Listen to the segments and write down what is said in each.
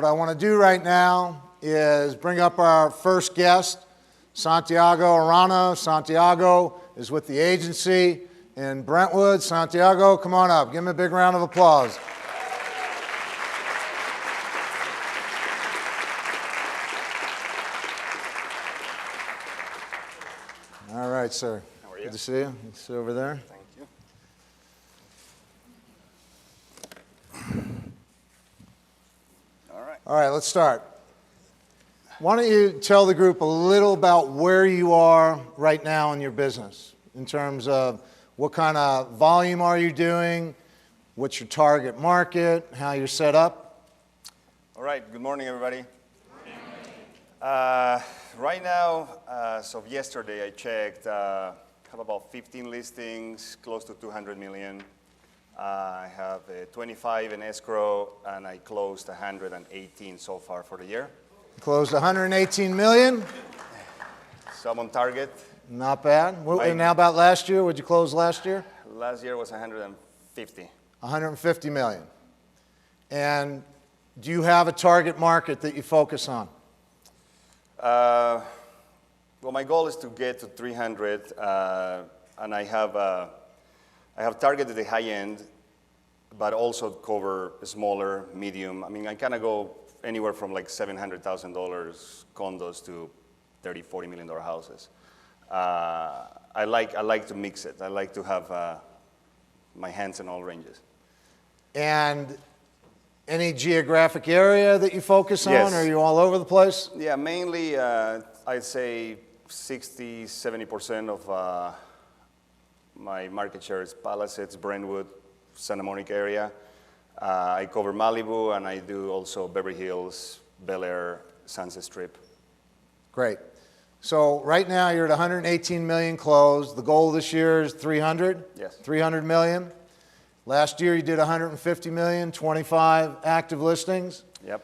What I want to do right now is bring up our first guest, Santiago Arana. Santiago is with the agency in Brentwood. Santiago, come on up. Give him a big round of applause. All right, sir. How are you? Good to see you. You can sit over there. Thank you. All right, let's start. Why don't you tell the group a little about where you are right now in your business in terms of what kind of volume are you doing, what's your target market, how you're set up? All right, good morning, everybody. Right now, as of yesterday, I checked, have about 15 listings, close to 200 million. I have 25 in escrow, and I closed 118 so far for the year. Closed 118 million. So I'm on target. Not bad. And how about last year? What did you close last year? Last year was 150. 150 million. And do you have a target market that you focus on? Well, my goal is to get to 300, and I have targeted the high end, but also cover smaller, medium. I mean, I kind of go anywhere from like $700,000 condos to $30, $40 million houses. I like to mix it. I like to have my hands in all ranges. And any geographic area that you focus on? Yes. Are you all over the place? Yeah, mainly I'd say 60, 70% of my market share is Palisades, Brentwood, Santa Monica area. I cover Malibu, and I do also Beverly Hills, Bel Air, Sunset Strip. Great. So right now you're at 118 million closed. The goal this year is 300? Yes. 300 million. Last year you did 150 million, 25 active listings. Yep.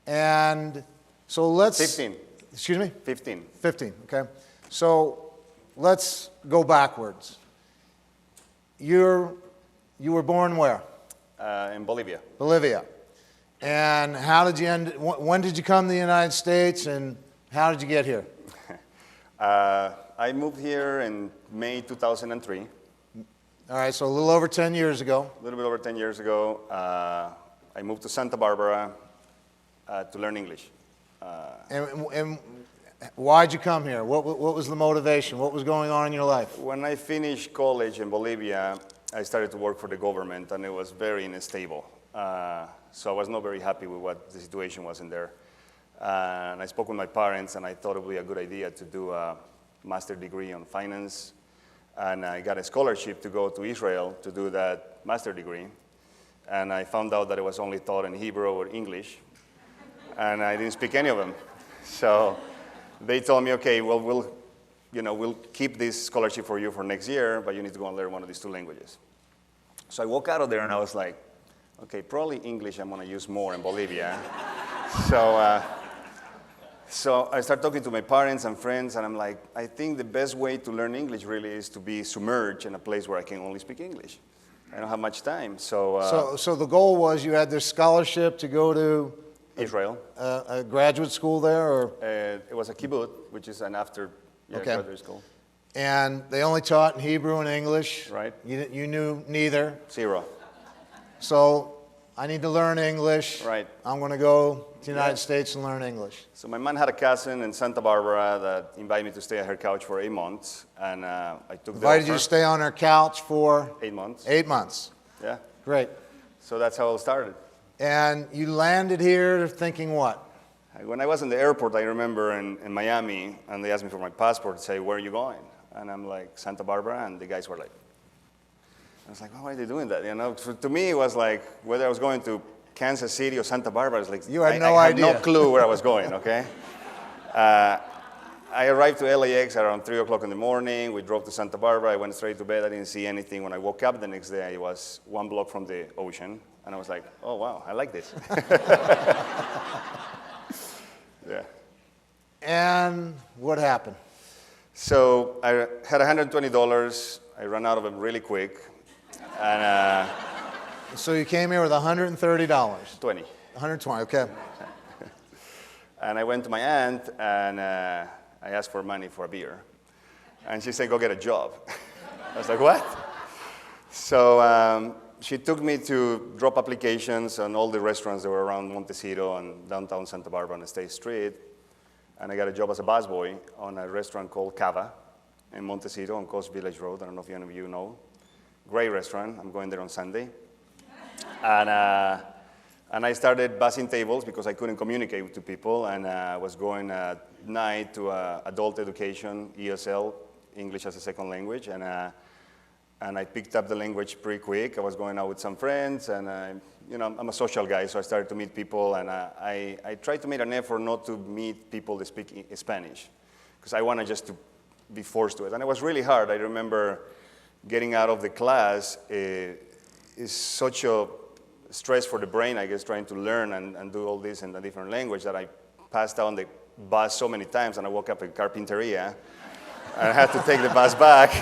And so let's... 15. Excuse me? 15. 15, okay. So let's go backwards. You were born where? In Bolivia. Bolivia. And how did you when did you come to the United States, and how did you get here? I moved here in May 2003. All right, so a little over 10 years ago. A little bit over 10 years ago. I moved to Santa Barbara to learn English. And why'd you come here? What was the motivation? What was going on in your life? When I finished college in Bolivia, I started to work for the government, and it was very unstable. So I was not very happy with what the situation was in there. And I spoke with my parents, and I thought it would be a good idea to do a master's degree on finance. And I got a scholarship to go to Israel to do that master's degree. And I found out that it was only taught in Hebrew or English. And I didn't speak any of them. So they told me, okay, well, we'll keep this scholarship for you for next year, but you need to go and learn one of these two languages. So I walked out of there, and I was like, okay, probably English I'm going to use more in Bolivia. So I started talking to my parents and friends, and I'm like, I think the best way to learn English really is to be submerged in a place where I can only speak English. I don't have much time, so the goal was you had this scholarship to go to Israel. A graduate school there, or? It was a kibbutz, which is an after graduate school. And they only taught in Hebrew and English. Right. You knew neither. Zero. So I need to learn English. Right. I'm going to go to the United States and learn English. So my mom had a cousin in Santa Barbara that invited me to stay at her couch for 8 months, and I took the Invited offer. you to stay on her couch for? 8 months. 8 months. Yeah. Great. So that's how it started. And you landed here thinking what? When I was in the airport, I remember in Miami, and they asked me for my passport to say, where are you going? And I'm like, Santa Barbara, and the guys were like, I was like, why are they doing that? You know, to me, it was like whether I was going to Kansas City or Santa Barbara. It's like you had I idea. had no clue where I was going. Okay. I arrived to LAX around 3 o'clock in the morning. We drove to Santa Barbara. I went straight to bed. I didn't see anything. When I woke up the next day, I was 1 block from the ocean, and I was like, oh wow, I like this. Yeah. And what happened? So I had $120. I ran out of them really quick. And so you came here with $130. 20. 120, okay. And I went to my aunt, and I asked for money for a beer. And she said, go get a job. I was like, what? So she took me to drop applications on all the restaurants that were around Montecito and downtown Santa Barbara on State Street. And I got a job as a busboy on a restaurant called Cava in Montecito on Coast Village Road. I don't know if any of you know. Great restaurant. I'm going there on Sunday. And I started bussing tables because I couldn't communicate to people. And I was going at night to adult education, ESL, English as a second language. And I picked up the language pretty quick. I was going out with some friends. And, I'm a social guy, so I started to meet people. And I tried to make an effort not to meet people that speak Spanish, because I wanted just to be forced to it. And it was really hard. I remember getting out of the class is such a stress for the brain, I guess, trying to learn and do all this in a different language, that I passed down the bus so many times, and I woke up in Carpinteria, and I had to take the bus back.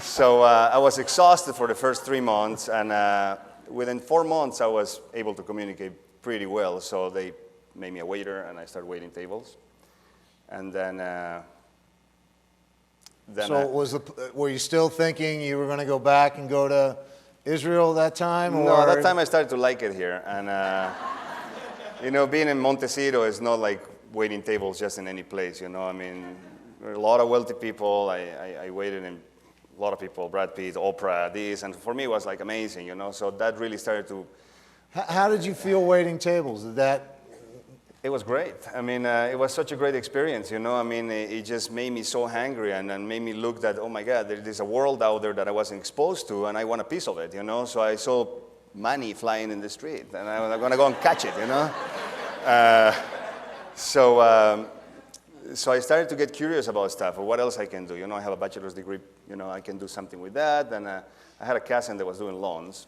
So I was exhausted for the first 3 months, and within 4 months, I was able to communicate pretty well. So they made me a waiter, and I started waiting tables. And then so were you still thinking you were going to go back and go to Israel that time? No, or? that time I started to like it here. And, being in Montecito is not like waiting tables just in any place, I mean, there are a lot of wealthy people. I waited in a lot of people, Brad Pitt, Oprah, this. And for me, it was like amazing, So that really started to... How did you feel waiting tables? It was great. I mean, it was such a great experience, I mean, it just made me so hungry and made me look that, oh my God, there's a world out there that I wasn't exposed to, and I want a piece of it, So I saw money flying in the street, and I was going to go and catch it, So I started to get curious about stuff. What else I can do? I have a bachelor's degree, I can do something with that. And I had a cousin that was doing lawns.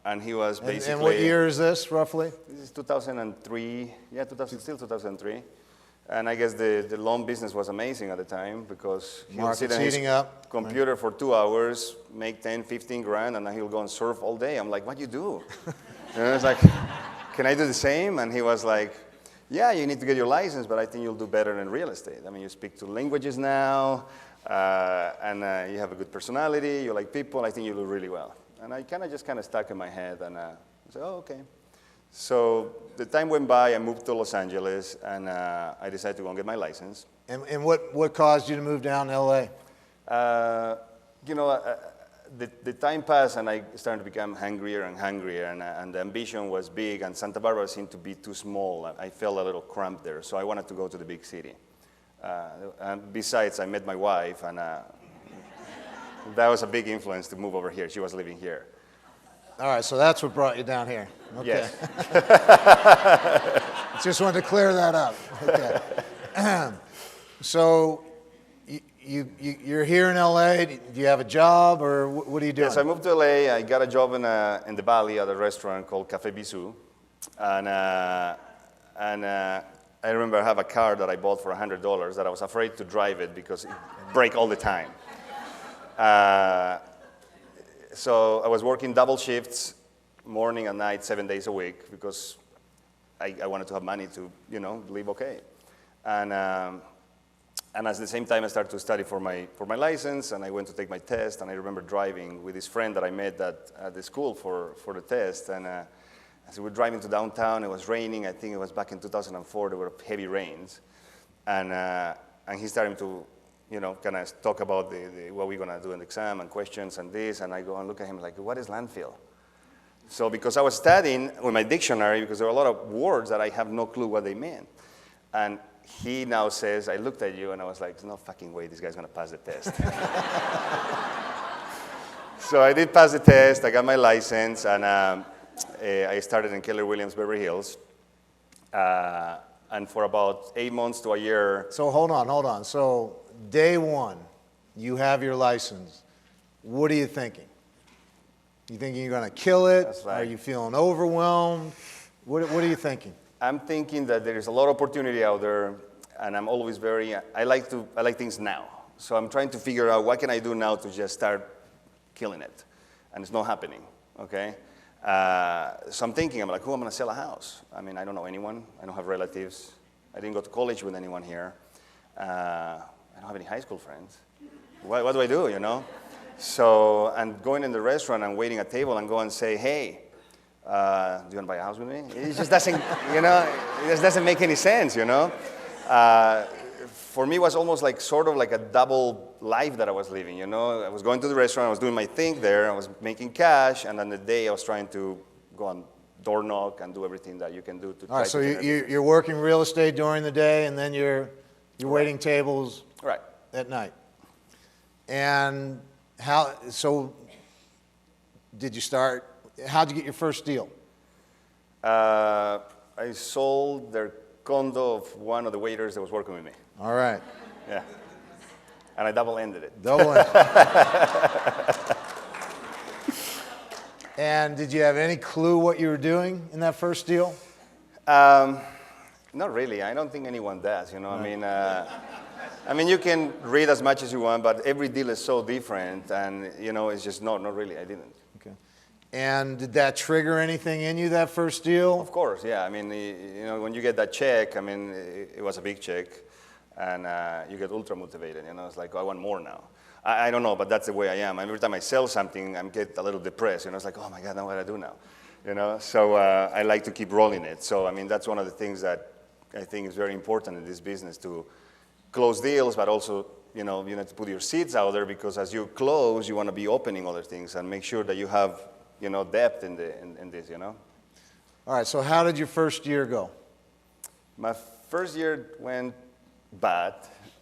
And he was basically... And what year is this, roughly? This is 2003. Yeah, still 2003. And I guess the loan business was amazing at the time, because he would sit on his computer for 2 hours, make 10, 15 grand, and then he'll go and surf all day. I'm like, what do you do? And I was like, can I do the same? And he was like, yeah, you need to get your license, but I think you'll do better in real estate. I mean, you speak 2 languages now, and you have a good personality, you like people, I think you do really well. And I kind of stuck in my head, and I said, oh, okay. So the time went by, I moved to Los Angeles, and I decided to go and get my license. And what caused you to move down to LA? The time passed, and I started to become hungrier and hungrier, and the ambition was big, and Santa Barbara seemed to be too small. I felt a little cramped there, so I wanted to go to the big city. And besides, I met my wife, and that was a big influence to move over here. She was living here. All right, so that's what brought you down here. Okay. Yes. Just wanted to clear that up. Okay. So you're here in LA. Do you have a job, or what are you doing? Yes, I moved to LA. I got a job in the Valley at a restaurant called Café Bisou. And I remember I have a car that I bought for $100 that I was afraid to drive it because it breaks all the time. So I was working double shifts, morning and night, 7 days a week, because I wanted to have money to, live okay. And at the same time, I started to study for my license, and I went to take my test. And I remember driving with this friend that I met at the school for the test. And as we were driving to downtown, it was raining. I think it was back in 2004. There were heavy rains, and he started to, kind of talk about what we're going to do in the exam and questions and this. And I go and look at him like, what is landfill? So because I was studying with my dictionary, because there were a lot of words that I have no clue what they meant. And he now says, I looked at you and I was like, there's no fucking way this guy's going to pass the test. So I did pass the test. I got my license, and I started in Keller Williams, Beverly Hills. And for about 8 months to a year. So hold on. So day one, you have your license. What are you thinking? You thinking you're going to kill it? That's right. Are you feeling overwhelmed? What are you thinking? I'm thinking that there is a lot of opportunity out there, and I'm always I like things now. So I'm trying to figure out what can I do now to just start killing it, and it's not happening, okay? So I'm thinking, I'm like, who am I going to sell a house? I mean, I don't know anyone. I don't have relatives. I didn't go to college with anyone here. I don't have any high school friends. What do I do, you know? So, and going in the restaurant and waiting at a table and go and say, hey, do you want to buy a house with me? It just doesn't, you know, it just doesn't make any sense, you know? For me, it was almost like sort of like a double life that I was living, you know? I was going to the restaurant, I was doing my thing there, I was making cash, and then the day I was trying to go on door knock and do everything that you can do to All right, try so to generate you're working real estate during the day, and then you're waiting tables Right. at night. And so did you start, how'd you get your first deal? I sold their condo of one of the waiters that was working with me. All right. Yeah. And I double-ended it. Double in. And did you have any clue what you were doing in that first deal? Not really. I don't think anyone does, you know. Right. I mean, you can read as much as you want, but every deal is so different, and, you know, it's just not really. I didn't. Okay. And did that trigger anything in you, that first deal? Of course, yeah. I mean, you know, when you get that check, I mean, it was a big check, and you get ultra motivated, you know. It's like, oh, I want more now. I don't know, but that's the way I am. Every time I sell something, I get a little depressed, you know. It's like, oh my God, now what do I do now? You know, so I like to keep rolling it. So, I mean, that's one of the things that I think is very important in this business, to close deals, but also, you know, you need to put your seeds out there, because as you close, you want to be opening other things and make sure that you have, you know, depth in this, you know. All right, so how did your first year go? My first year went bad.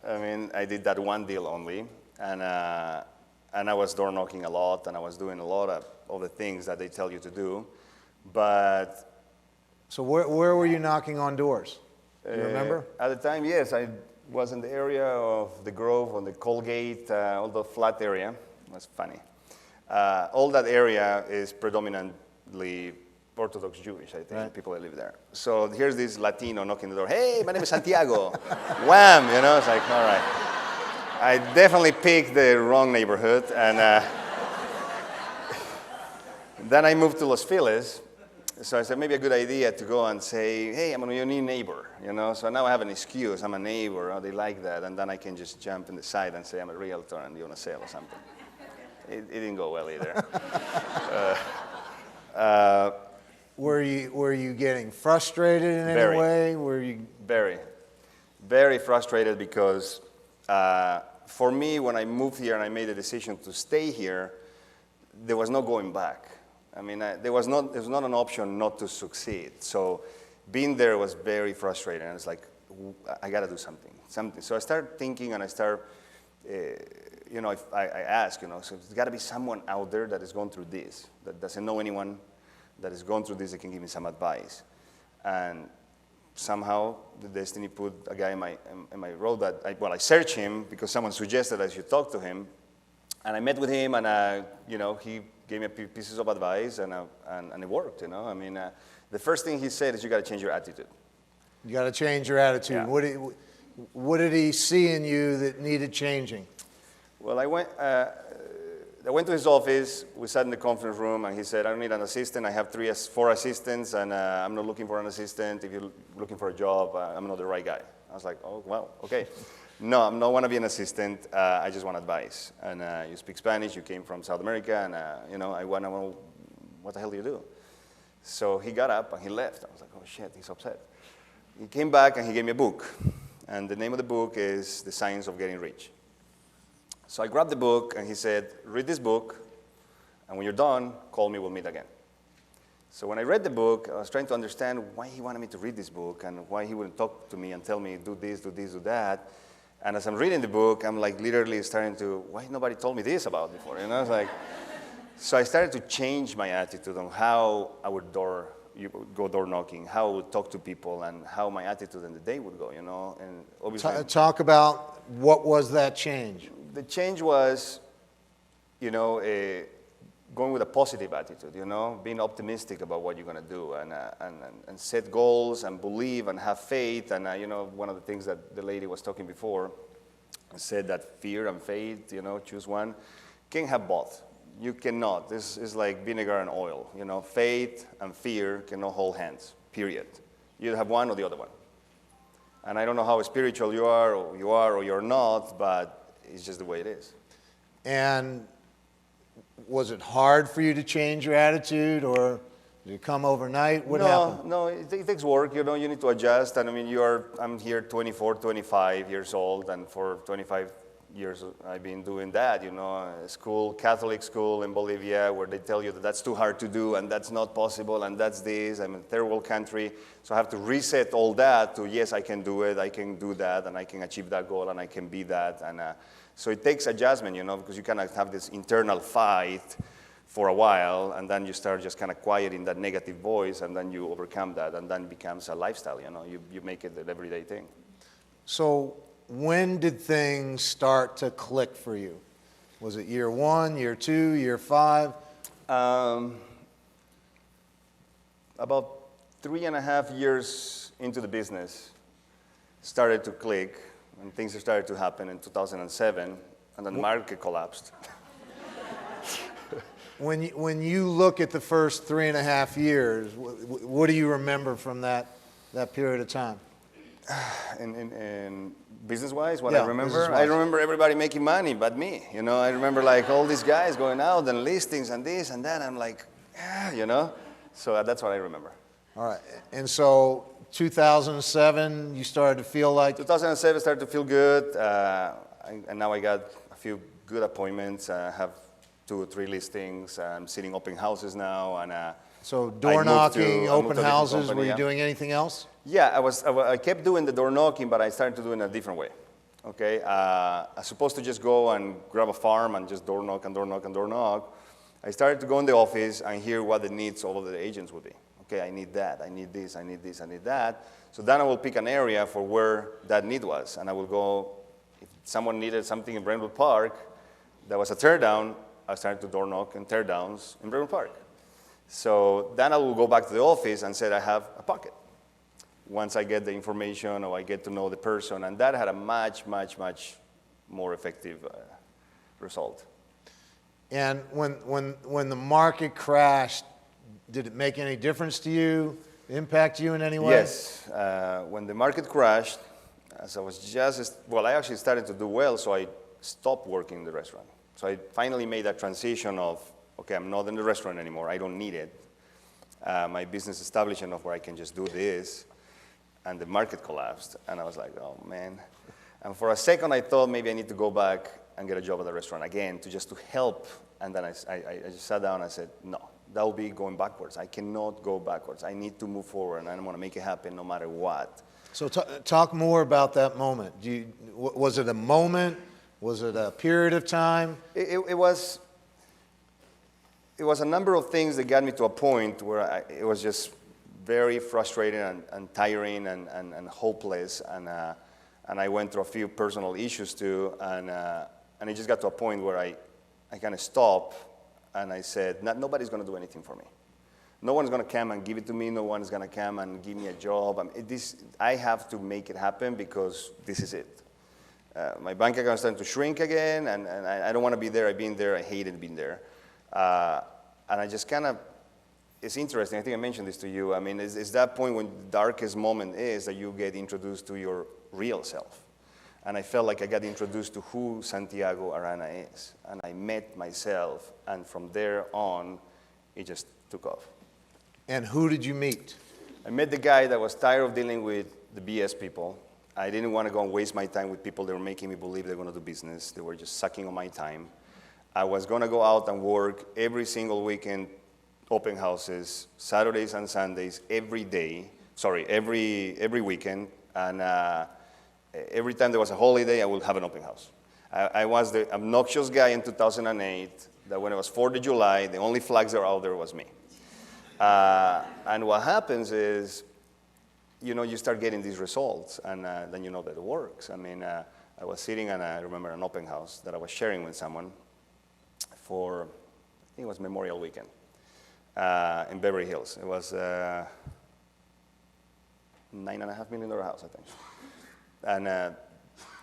I mean, I did that one deal only, and I was door knocking a lot, and I was doing a lot of the things that they tell you to do, but... So where were you knocking on doors? Do you remember? At the time, yes, I was in the area of the Grove, on the Colgate, all the flat area. It was funny. All that area is predominantly Orthodox Jewish, I think, right. People that live there. So here's this Latino knocking the door. Hey, my name is Santiago. Wham, you know, it's like, all right. I definitely picked the wrong neighborhood, and then I moved to Los Feliz. So I said, maybe a good idea to go and say, hey, I'm your new neighbor, you know? So now I have an excuse, I'm a neighbor, oh, they like that, and then I can just jump in the side and say I'm a realtor and you want to sell or something. It didn't go well either. Were you getting frustrated in any way? Were you very frustrated, because for me, when I moved here and I made a decision to stay here, there was no going back. I mean, there was not an option not to succeed. So being there was very frustrating. And it's like, I got to do something. So I started thinking, and I started, you know, I asked, you know, so there's got to be someone out there that is going through this, that doesn't know anyone that is going through this, that can give me some advice. And somehow the destiny put a guy in my road that, I searched him because someone suggested I should talk to him. And I met with him, and you know, he gave me pieces of advice, and it worked, you know. I mean, the first thing he said is, you got to change your attitude. You got to change your attitude. Yeah. What did he see in you that needed changing? Well, I went to his office, we sat in the conference room, and he said, I don't need an assistant, I have 4 assistants, and I'm not looking for an assistant. If you're looking for a job, I'm not the right guy. I was like, oh, well, okay. No, I don't want to be an assistant. I just want advice. And you speak Spanish. You came from South America, and you know, I want to know, what the hell do you do? So he got up and he left. I was like, oh shit, he's upset. He came back and he gave me a book, and the name of the book is The Science of Getting Rich. So I grabbed the book, and he said, read this book, and when you're done, call me. We'll meet again. So when I read the book, I was trying to understand why he wanted me to read this book, and why he wouldn't talk to me and tell me, do this, do this, do that. And as I'm reading the book, I'm like literally starting to, why nobody told me this about before? You know, it's like, so I started to change my attitude on how I would go door knocking, how I would talk to people, and how my attitude in the day would go, you know. And obviously, talk about what was that change. The change was, you know, going with a positive attitude, you know, being optimistic about what you're going to do, and set goals, and believe, and have faith. And, you know, one of the things that the lady was talking before said that fear and faith, you know, choose one. Can't have both. You cannot. This is like vinegar and oil. You know, faith and fear cannot hold hands, period. You have one or the other one. And I don't know how spiritual you are or you're not, but it's just the way it is. And was it hard for you to change your attitude, or did it come overnight? What happened? No, it takes work. You know, you need to adjust. And I mean, I'm here 24, 25 years old, and for 25 years I've been doing that, you know, Catholic school in Bolivia, where they tell you that that's too hard to do and that's not possible and that's this. I'm in a third world country, so I have to reset all that to, yes, I can do it, I can do that, and I can achieve that goal, and I can be that. And so it takes adjustment, you know, because you kind of have this internal fight for a while, and then you start just kind of quieting that negative voice, and then you overcome that, and then it becomes a lifestyle, you know, you make it an everyday thing. So when did things start to click for you? Was it year 1, year 2, year 5? About 3.5 years into the business, started to click, and things started to happen in 2007, and then the market collapsed. When you look at the first 3.5 years, what do you remember from that period of time? In business-wise, what Yeah, I remember? business-wise. I remember everybody making money but me. You know, I remember like all these guys going out and listings and this and that. I'm like, yeah, you know? So that's what I remember. All right. And so 2007, you started to feel like... 2007 started to feel good, and now I got a few good appointments. I have 2 or 3 listings. I'm sitting open houses now, and So door knocking, I moved open to a different houses, company, were you yeah. doing anything else? Yeah, I kept doing the door knocking, but I started to do it in a different way. Okay, as opposed to just go and grab a farm and just door knock and door knock and door knock, I started to go in the office and hear what the needs of all of the agents would be. Okay, I need that, I need this, I need this, I need that. So then I will pick an area for where that need was, and I will go, if someone needed something in Brentwood Park, that was a teardown, I started to door knock and tear downs in Brentwood Park. So then I will go back to the office and say I have a pocket. Once I get the information or I get to know the person, and that had a much, much, much more effective result. And when the market crashed, did it make any difference to you, impact you in any way? Yes. When the market crashed, as I was I actually started to do well, so I stopped working in the restaurant. So I finally made that transition of, okay, I'm not in the restaurant anymore, I don't need it. My business established enough where I can just do this, and the market collapsed, and I was like, oh man. And for a second I thought maybe I need to go back and get a job at the restaurant again to help, and then I just sat down and I said, no, that will be going backwards. I cannot go backwards. I need to move forward, and I want to make it happen no matter what. So talk more about that moment. Was it a moment? Was it a period of time? It was a number of things that got me to a point where it was just very frustrating and tiring and hopeless, and I went through a few personal issues too, and it just got to a point where I kind of stopped, and I said, nobody's going to do anything for me. No one's going to come and give it to me. No one's going to come and give me a job. I have to make it happen because this is it. My bank account is starting to shrink again, and I don't want to be there. I've been there. I hated being there. And I just kind of, it's interesting. I think I mentioned this to you. I mean, it's that point when the darkest moment is that you get introduced to your real self. And I felt like I got introduced to who Santiago Arana is. And I met myself, and from there on, it just took off. And who did you meet? I met the guy that was tired of dealing with the BS people. I didn't want to go and waste my time with people that were making me believe they were going to do business. They were just sucking on my time. I was going to go out and work every single weekend, open houses, Saturdays and Sundays, every weekend. And every time there was a holiday, I would have an open house. I was the obnoxious guy in 2008 that when it was 4th of July, the only flags that were out there was me. And what happens is, you know, you start getting these results, and then you know that it works. I mean, I was sitting, and I remember an open house that I was sharing with someone for, I think it was Memorial Weekend in Beverly Hills. It was a $9.5 million house, I think. And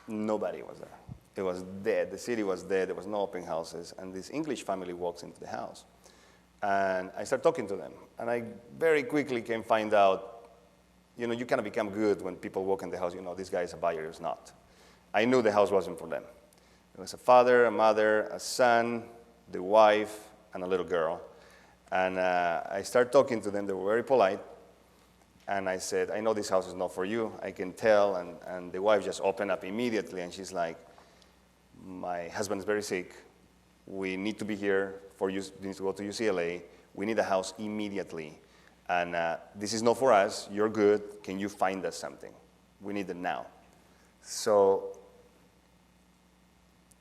nobody was there. It was dead. The city was dead. There was no open houses. And this English family walks into the house. And I start talking to them. And I very quickly can find out, you know, you kind of become good when people walk in the house. You know, this guy is a buyer, he's not. I knew the house wasn't for them. It was a father, a mother, a son, the wife, and a little girl. And I started talking to them. They were very polite. And I said, I know this house is not for you. I can tell. And the wife just opened up immediately. And she's like, my husband is very sick. We need to be here. We need to go to UCLA. We need a house immediately. And this is not for us. You're good. Can you find us something? We need it now. So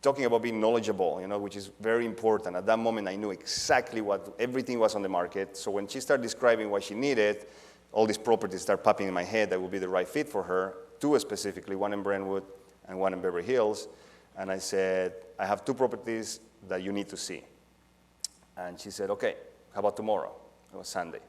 talking about being knowledgeable, you know, which is very important. At that moment, I knew exactly what everything was on the market. So when she started describing what she needed, all these properties start popping in my head that would be the right fit for her, two specifically, one in Brentwood and one in Beverly Hills. And I said, I have two properties that you need to see. And she said, okay, how about tomorrow? It was Sunday.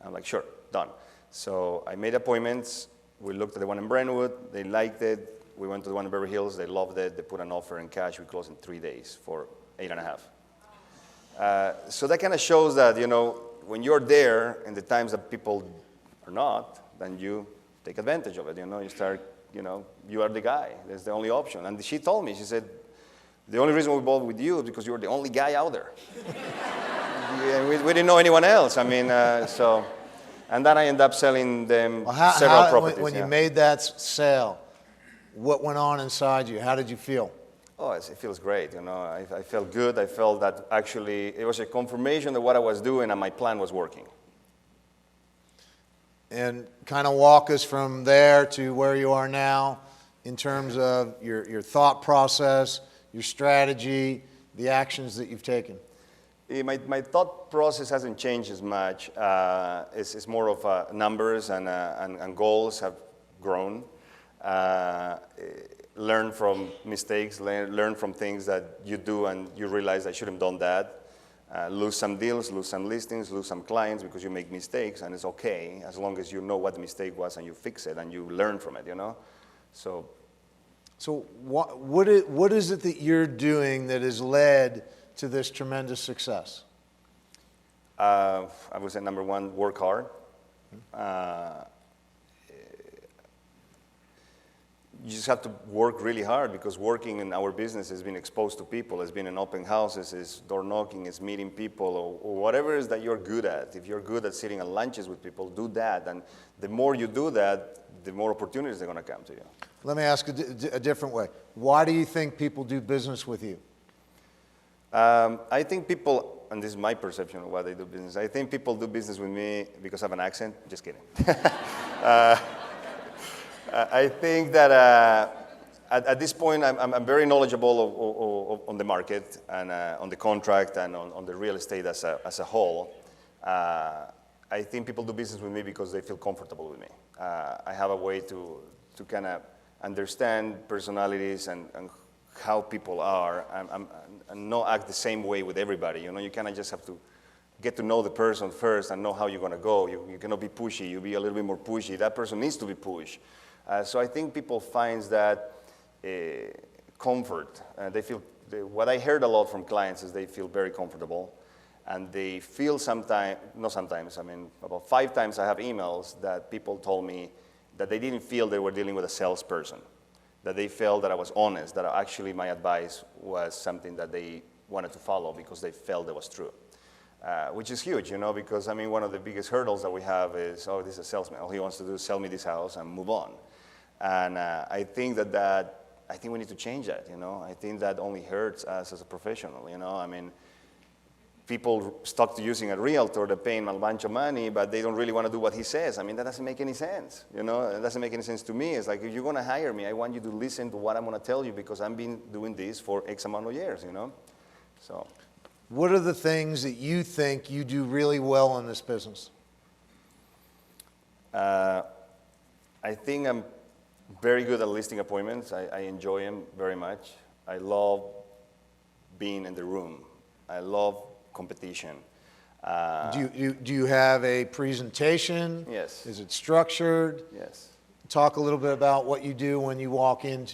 I'm like, sure, done. So I made appointments. We looked at the one in Brentwood. They liked it. We went to the one in Beverly Hills. They loved it. They put an offer in cash. We closed in 3 days for 8.5. So that kind of shows that, you know, when you're there in the times that people are not, then you take advantage of it. You know, you start, you know, you are the guy. That's the only option. And she told me, she said, the only reason we bought with you is because you were the only guy out there. Yeah, we didn't know anyone else. I mean, so, and then I ended up selling them several properties. When you made that sale, what went on inside you? How did you feel? Oh, it feels great. You know, I felt good. I felt that actually it was a confirmation that what I was doing and my plan was working. And kind of walk us from there to where you are now in terms of your thought process, your strategy, the actions that you've taken. My thought process hasn't changed as much. It's more of numbers and goals have grown. Learn from mistakes, learn from things that you do and you realize I should have done that. Lose some deals, lose some listings, lose some clients because you make mistakes, and it's okay as long as you know what the mistake was and you fix it and you learn from it, you know? So what is it that you're doing that has led to this tremendous success? I would say number one, work hard. You just have to work really hard because working in our business has been exposed to people, has been in open houses, is door knocking, is meeting people, or whatever it is that you're good at. If you're good at sitting at lunches with people, do that. And the more you do that, the more opportunities are going to come to you. Let me ask a different way. Why do you think people do business with you? I think people, and this is my perception of why they do business, I think people do business with me because I have an accent. Just kidding. I think that at this point, I'm very knowledgeable on the market and on the contract and on the real estate as a whole. I think people do business with me because they feel comfortable with me. I have a way to kind of understand personalities and how people are and not act the same way with everybody. You know, you kind of just have to get to know the person first and know how you're going to go. You cannot be pushy. You be a little bit more pushy. That person needs to be pushed. So I think people find that comfort. They feel, what I heard a lot from clients is they feel very comfortable. And they feel sometimes, not sometimes, I mean, about 5 times I have emails that people told me that they didn't feel they were dealing with a salesperson, that they felt that I was honest, that actually my advice was something that they wanted to follow because they felt it was true. Which is huge, you know, because, I mean, one of the biggest hurdles that we have is, oh, this is a salesman. All he wants to do is sell me this house and move on. And I think I think we need to change that, you know. I think that only hurts us as a professional, you know. I mean, people stuck to using a realtor, they're paying a bunch of money, but they don't really want to do what he says. I mean, that doesn't make any sense, you know. It doesn't make any sense to me. It's like, if you're going to hire me, I want you to listen to what I'm going to tell you because I've been doing this for X amount of years, you know. So, what are the things that you think you do really well in this business? I think I'm very good at listing appointments. I enjoy them very much. I love being in the room. I love competition. Do you have a presentation? Yes. Is it structured? Yes. Talk a little bit about what you do when you walk in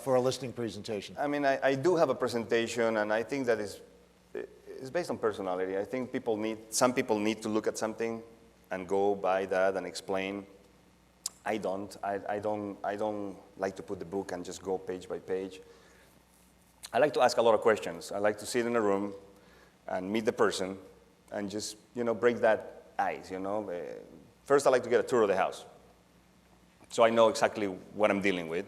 for a listing presentation? I mean, I do have a presentation, and I think that it's based on personality. I think some people need to look at something and go by that and explain. I don't. I don't like to put the book and just go page by page. I like to ask a lot of questions. I like to sit in a room and meet the person and just, break that ice, First, I like to get a tour of the house, so I know exactly what I'm dealing with.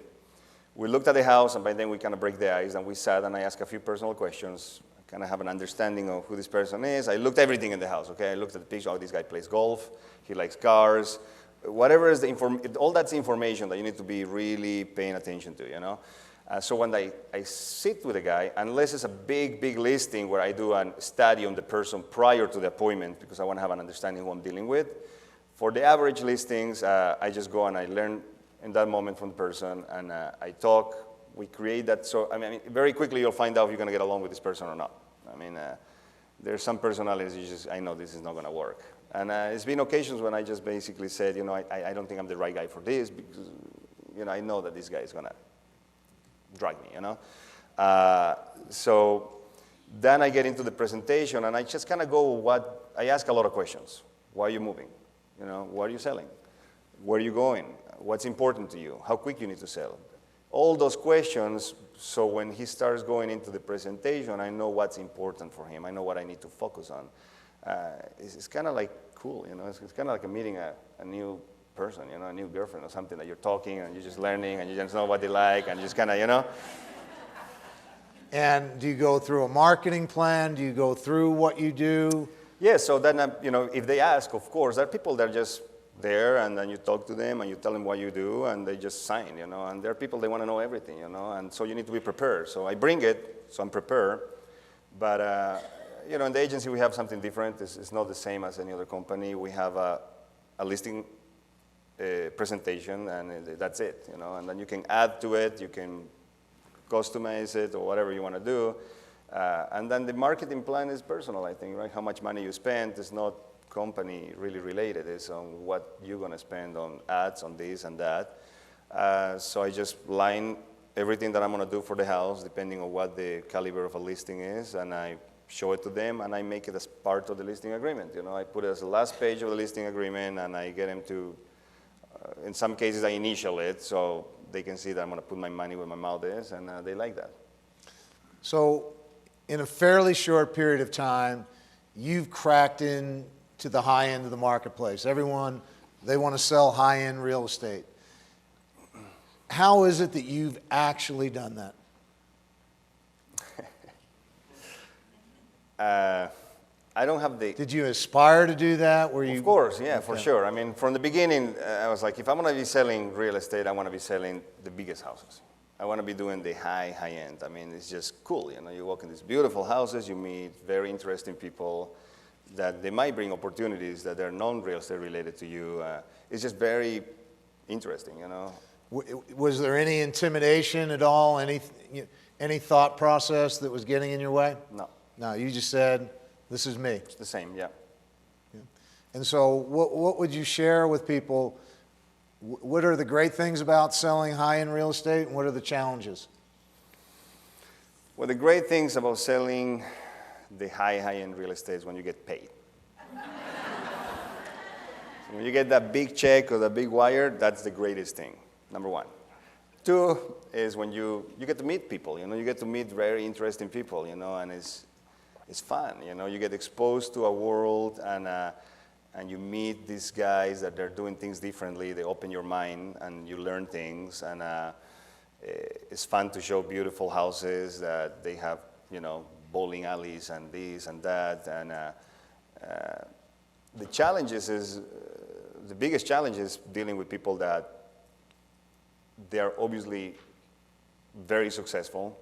We looked at the house, and by then we kind of break the ice, and we sat, and I asked a few personal questions. I kind of have an understanding of who this person is. I looked everything in the house, okay? I looked at the picture. Oh, this guy plays golf. He likes cars. Whatever is all that's information that you need to be really paying attention to, So when I sit with a guy, unless it's a big, big listing where I do a study on the person prior to the appointment, because I want to have an understanding who I'm dealing with, for the average listings, I just go and I learn in that moment from the person, and I talk. We create that. So, I mean, very quickly you'll find out if you're going to get along with this person or not. I mean, there's some personalities I know this is not going to work. And it's been occasions when I just basically said, I don't think I'm the right guy for this because, I know that this guy is going to drag me, So then I get into the presentation, and I just kind of I ask a lot of questions. Why are you moving? What are you selling? Where are you going? What's important to you? How quick you need to sell? All those questions, so when he starts going into the presentation, I know what's important for him. I know what I need to focus on. It's kind of like cool, It's kind of like meeting a new person, a new girlfriend or something that you're talking and you're just learning and you just know what they like and you just kind of, And do you go through a marketing plan? Do you go through what you do? Yeah, so then, if they ask, of course, there are people that are just there, and then you talk to them, and you tell them what you do, and they just sign, And there are people, they want to know everything, And so you need to be prepared. So I bring it, so I'm prepared. But, in the agency, we have something different. It's not the same as any other company. We have a listing presentation, and that's it, And then you can add to it. You can customize it or whatever you want to do. And then the marketing plan is personal, I think, right? How much money you spend is not company really related. It's on what you're going to spend on ads, on this and that. So I just line everything that I'm going to do for the house, depending on what the caliber of a listing is, and I show it to them, and I make it as part of the listing agreement. I put it as the last page of the listing agreement, and I get them to, in some cases, I initial it, so they can see that I'm going to put my money where my mouth is, and they like that. So in a fairly short period of time, you've cracked into the high end of the marketplace. Everyone, they want to sell high-end real estate. How is it that you've actually done that? I don't have the... Did you aspire to do that? Of course, yeah, for sure. I mean, from the beginning, I was like, if I'm going to be selling real estate, I want to be selling the biggest houses. I want to be doing the high end. I mean, it's just cool, You walk in these beautiful houses, you meet very interesting people that they might bring opportunities that are non-real estate related to you. It's just very interesting, Was there any intimidation at all? Any thought process that was getting in your way? No. No, you just said, this is me. It's the same, yeah. And so what would you share with people? What are the great things about selling high-end real estate, and what are the challenges? Well, the great things about selling the high-end real estate is when you get paid. So when you get that big check or that big wire, that's the greatest thing, number one. Two is when you get to meet people, you get to meet very interesting people, and it's fun, you get exposed to a world, and you meet these guys that they're doing things differently. They open your mind, and you learn things, and it's fun to show beautiful houses that they have, bowling alleys and this and that, and the biggest challenge is dealing with people that they are obviously very successful,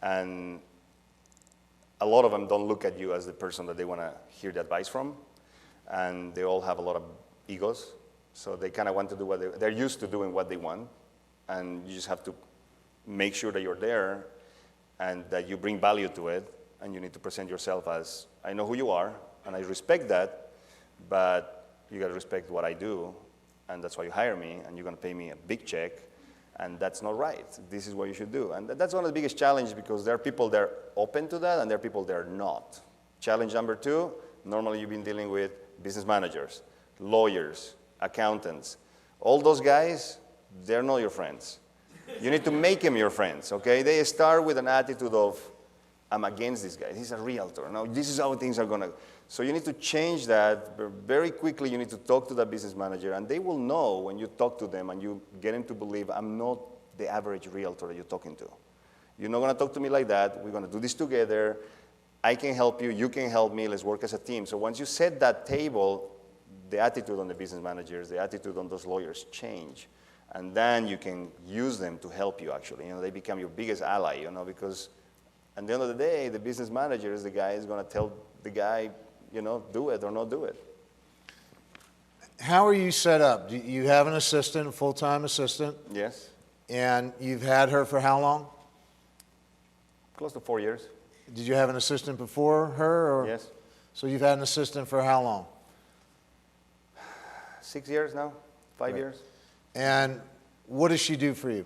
and a lot of them don't look at you as the person that they want to hear the advice from, and they all have a lot of egos, so they kind of want to do they're used to doing what they want, and you just have to make sure that you're there and that you bring value to it, and you need to present yourself as, I know who you are, and I respect that, but you got to respect what I do, and that's why you hire me, and you're going to pay me a big check, And that's not right. This is what you should do. And that's one of the biggest challenges, because there are people that are open to that and there are people that are not. Challenge number 2, normally you've been dealing with business managers, lawyers, accountants. All those guys, they're not your friends. You need to make them your friends, okay? They start with an attitude of, I'm against this guy. He's a realtor. Now, this is how things are going to. So you need to change that very quickly. You need to talk to the business manager, and they will know when you talk to them and you get them to believe, I'm not the average realtor that you're talking to. You're not going to talk to me like that. We're going to do this together. I can help you. You can help me. Let's work as a team. So once you set that table, the attitude on the business managers, the attitude on those lawyers change. And then you can use them to help you, actually. You know, they become your biggest ally, you know, because at the end of the day, the business manager is the guy who's going to tell the guy, you know, do it or not do it. How are you set up? Do you have an assistant, a full-time assistant? Yes. And you've had her for how long? Close to 4 years. Did you have an assistant before her? Or? Yes. So you've had an assistant for how long? 6 years now, 5 years. And what does she do for you?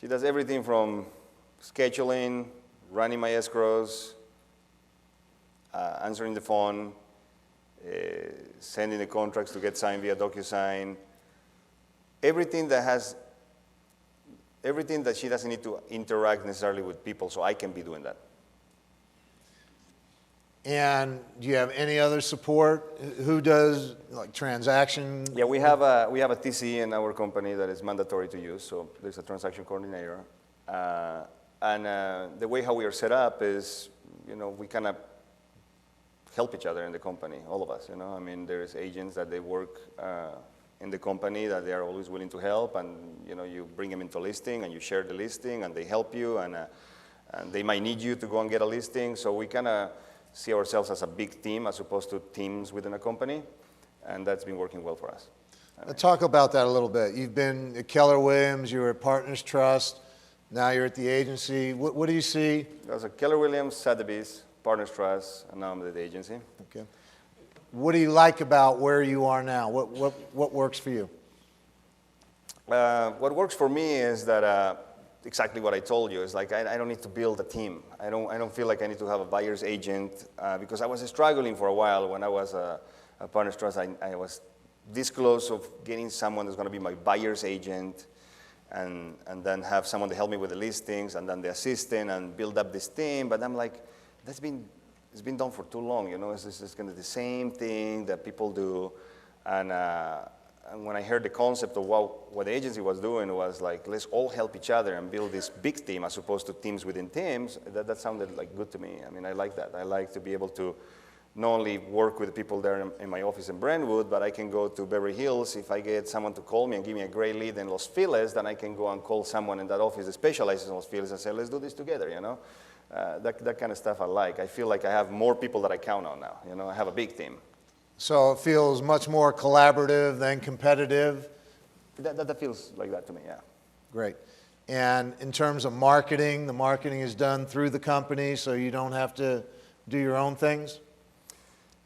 She does everything from scheduling, running my escrows, answering the phone, sending the contracts to get signed via DocuSign, everything that she doesn't need to interact necessarily with people, so I can be doing that. And do you have any other support? Who does like transaction? Yeah, we have a TC in our company that is mandatory to use, so there's a transaction coordinator. The way how we are set up is, you know, we kind of help each other in the company, all of us, you know. I mean, there's agents that they work in the company that they are always willing to help, and, you know, you bring them into a listing and you share the listing and they help you, and they might need you to go and get a listing, so we kind of see ourselves as a big team as opposed to teams within a company, and that's been working well for us. Talk about that a little bit. You've been at Keller Williams, you were at Partners Trust, now you're at the agency. What do you see? I was at Keller Williams, Sotheby's, Partners Trust, and now I'm at the agency. Okay. What do you like about where you are now? What works for you? What works for me is that exactly what I told you. Is like I don't need to build a team. I don't feel like I need to have a buyer's agent because I was struggling for a while when I was a Partners Trust. I was this close of getting someone that's going to be my buyer's agent, and then have someone to help me with the listings, and then the assistant, and build up this team. But I'm like, it's been done for too long. You know, it's kind of the same thing that people do, and when I heard the concept of what the agency was doing was like, let's all help each other and build this big team as opposed to teams within teams, that sounded like good to me. I mean, I like that. I like to be able to not only work with the people there in my office in Brentwood, but I can go to Beverly Hills. If I get someone to call me and give me a great lead in Los Feliz, then I can go and call someone in that office that specializes in Los Feliz and say, let's do this together, you know? That kind of stuff I like. I feel like I have more people that I count on now. You know, I have a big team. So it feels much more collaborative than competitive? That feels like that to me, yeah. Great. And in terms of marketing, the marketing is done through the company, so you don't have to do your own things?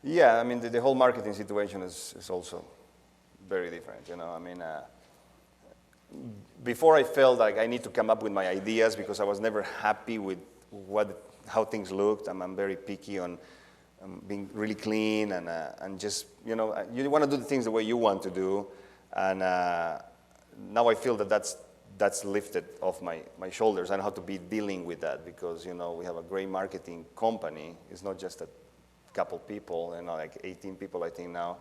Yeah, I mean, the whole marketing situation is also very different, you know. I mean, before I felt like I need to come up with my ideas because I was never happy with how things looked. I'm very picky on being really clean and just, you know, you want to do the things the way you want to do. And now I feel that that's lifted off my shoulders. I don't have to be dealing with that because, you know, we have a great marketing company. It's not just a couple people, you know, like 18 people I think now.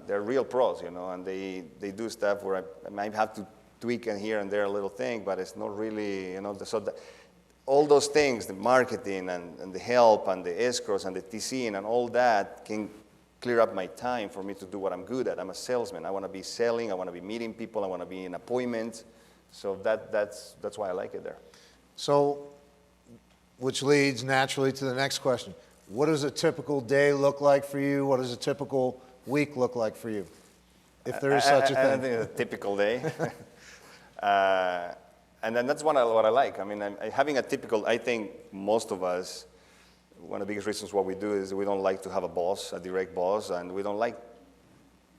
They're real pros, you know, and they do stuff where I might have to tweak and here and there a little thing, but it's not really, you know, all those things, the marketing and the help and the escrows and the TC and all that can clear up my time for me to do what I'm good at. I'm a salesman. I want to be selling. I want to be meeting people. I want to be in appointments. So that's why I like it there. So, which leads naturally to the next question. What does a typical day look like for you? What does a typical week look like for you? If there is such a thing. I don't think it's a typical day. And then that's what I like. I mean, having a typical, I think most of us, one of the biggest reasons why we do is we don't like to have a boss, a direct boss, and we don't like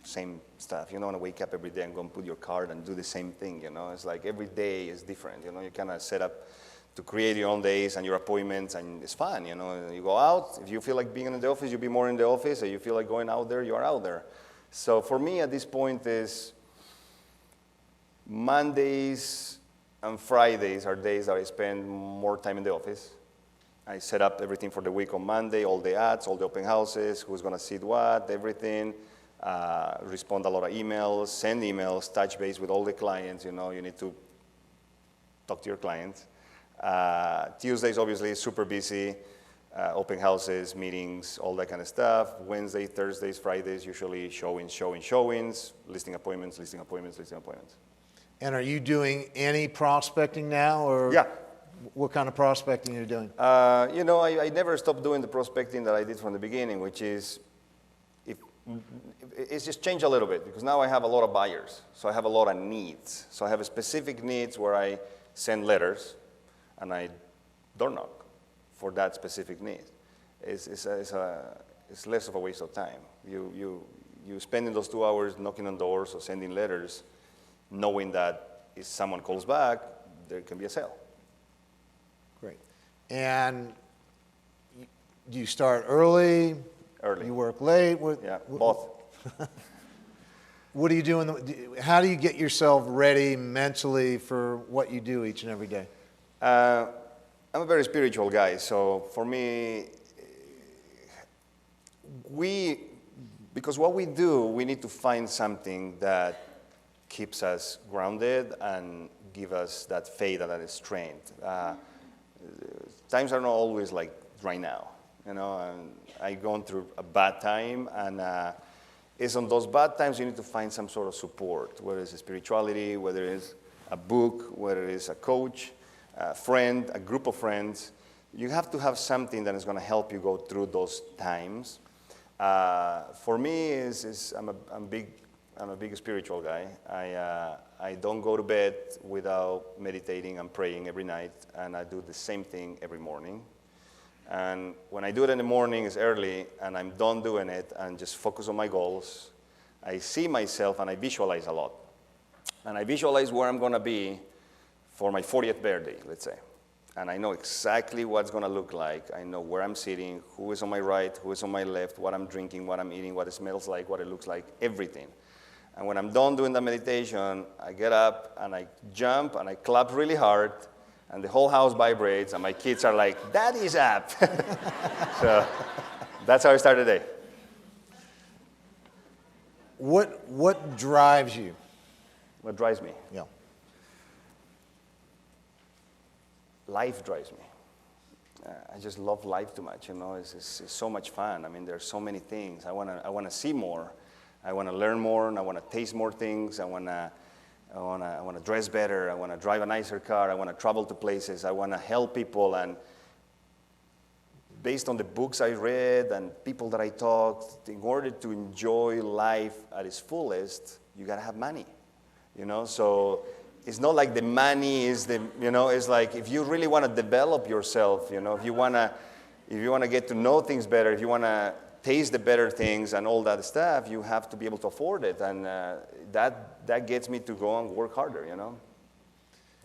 same stuff. You don't want to wake up every day and go and put your card and do the same thing, It's like every day is different, You kind of set up to create your own days and your appointments, and it's fun, You go out. If you feel like being in the office, you'll be more in the office. If you feel like going out there, you are out there. So for me, at this point, is Mondays and Fridays are days that I spend more time in the office. I set up everything for the week on Monday, all the ads, all the open houses, who's going to see what, everything. Respond a lot of emails, send emails, touch base with all the clients. You need to talk to your clients. Tuesdays, obviously, super busy. Open houses, meetings, all that kind of stuff. Wednesday, Thursdays, Fridays, usually showings, listing appointments. And are you doing any prospecting now, or Yeah. what kind of prospecting are you doing? I never stopped doing the prospecting that I did from the beginning, which is, it's just changed a little bit, because now I have a lot of buyers, so I have a lot of needs. So I have specific needs where I send letters, and I door knock for that specific need. It's less of a waste of time. You spending those 2 hours knocking on doors or sending letters, knowing that if someone calls back, there can be a sale. Great. And do you start early? Early. You work late? Yeah, both. What do you do? How do you get yourself ready mentally for what you do each and every day? I'm a very spiritual guy, so for me, because what we do, we need to find something that keeps us grounded and give us that faith and that strength. Times are not always like right now, and I've gone through a bad time, and it's on those bad times you need to find some sort of support, whether it's spirituality, whether it's a book, whether it's a coach, a friend, a group of friends. You have to have something that is going to help you go through those times. For me, I'm a big spiritual guy. I don't go to bed without meditating and praying every night, and I do the same thing every morning. And when I do it in the morning, it's early, and I'm done doing it and just focus on my goals. I see myself and I visualize a lot. And I visualize where I'm going to be for my 40th birthday, let's say. And I know exactly what it's going to look like. I know where I'm sitting, who is on my right, who is on my left, what I'm drinking, what I'm eating, what it smells like, what it looks like, everything. And when I'm done doing the meditation, I get up and I jump and I clap really hard, and the whole house vibrates, and my kids are like, "Daddy's up." So that's how I start the day. What drives you? What drives me? Yeah. Life drives me. I just love life too much. It's so much fun. I mean, there's so many things. I wanna see more. I wanna learn more, and I wanna taste more things. I wanna dress better. I wanna drive a nicer car. I wanna travel to places. I wanna help people. And based on the books I read and people that I talked, in order to enjoy life at its fullest, you gotta have money. So it's not like the money is it's like if you really want to develop yourself, if you want to get to know things better, if you want to taste the better things and all that stuff, you have to be able to afford it. And that gets me to go and work harder,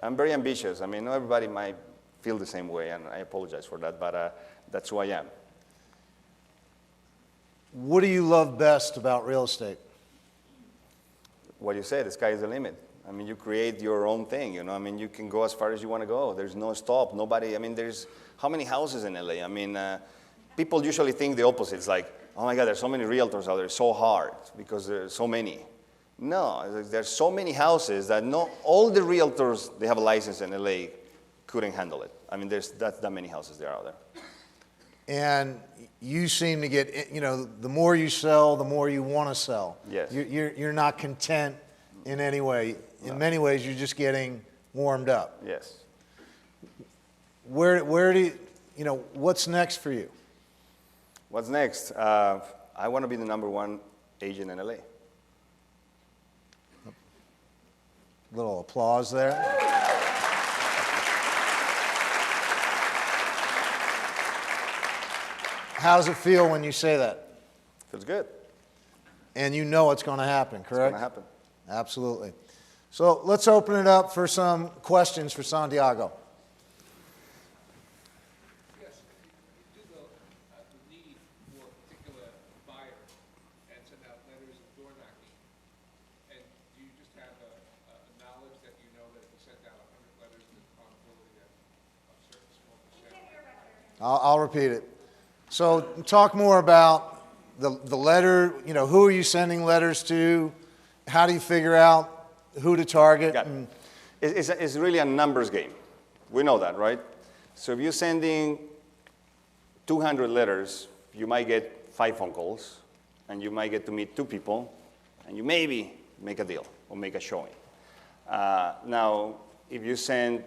I'm very ambitious. I mean, not everybody might feel the same way, and I apologize for that, but that's who I am. What do you love best about real estate? What you said, the sky is the limit. I mean, you create your own thing, I mean, you can go as far as you want to go. There's no stop. Nobody, I mean, there's how many houses in LA? I mean, people usually think the opposite. It's like, oh my God, there's so many realtors out there. It's so hard because there's so many. No, there's so many houses that not all the realtors, they have a license in LA, couldn't handle it. I mean, there's that many houses there out there. And you seem to get, the more you sell, the more you want to sell. Yes. You're not content in any way. In many ways, you're just getting warmed up. Yes. Where do what's next for you? What's next? I want to be the #1 agent in LA. Little applause there. How does it feel when you say that? Feels good. and you know it's going to happen, correct? It's going to happen. Absolutely. So let's open it up for some questions for Santiago. Yes, you do the need for a particular buyer and send out letters and door knocking. And do you just have a knowledge that you know that if you sent out 100 letters, there's a probability that a certain small percent? I'll repeat it. So talk more about the letter, who are you sending letters to? How do you figure out who to target? Got it. It's really a numbers game. We know that, right? So if you're sending 200 letters, you might get 5 phone calls, and you might get to meet 2 people, and you maybe make a deal or make a showing. Now, if you send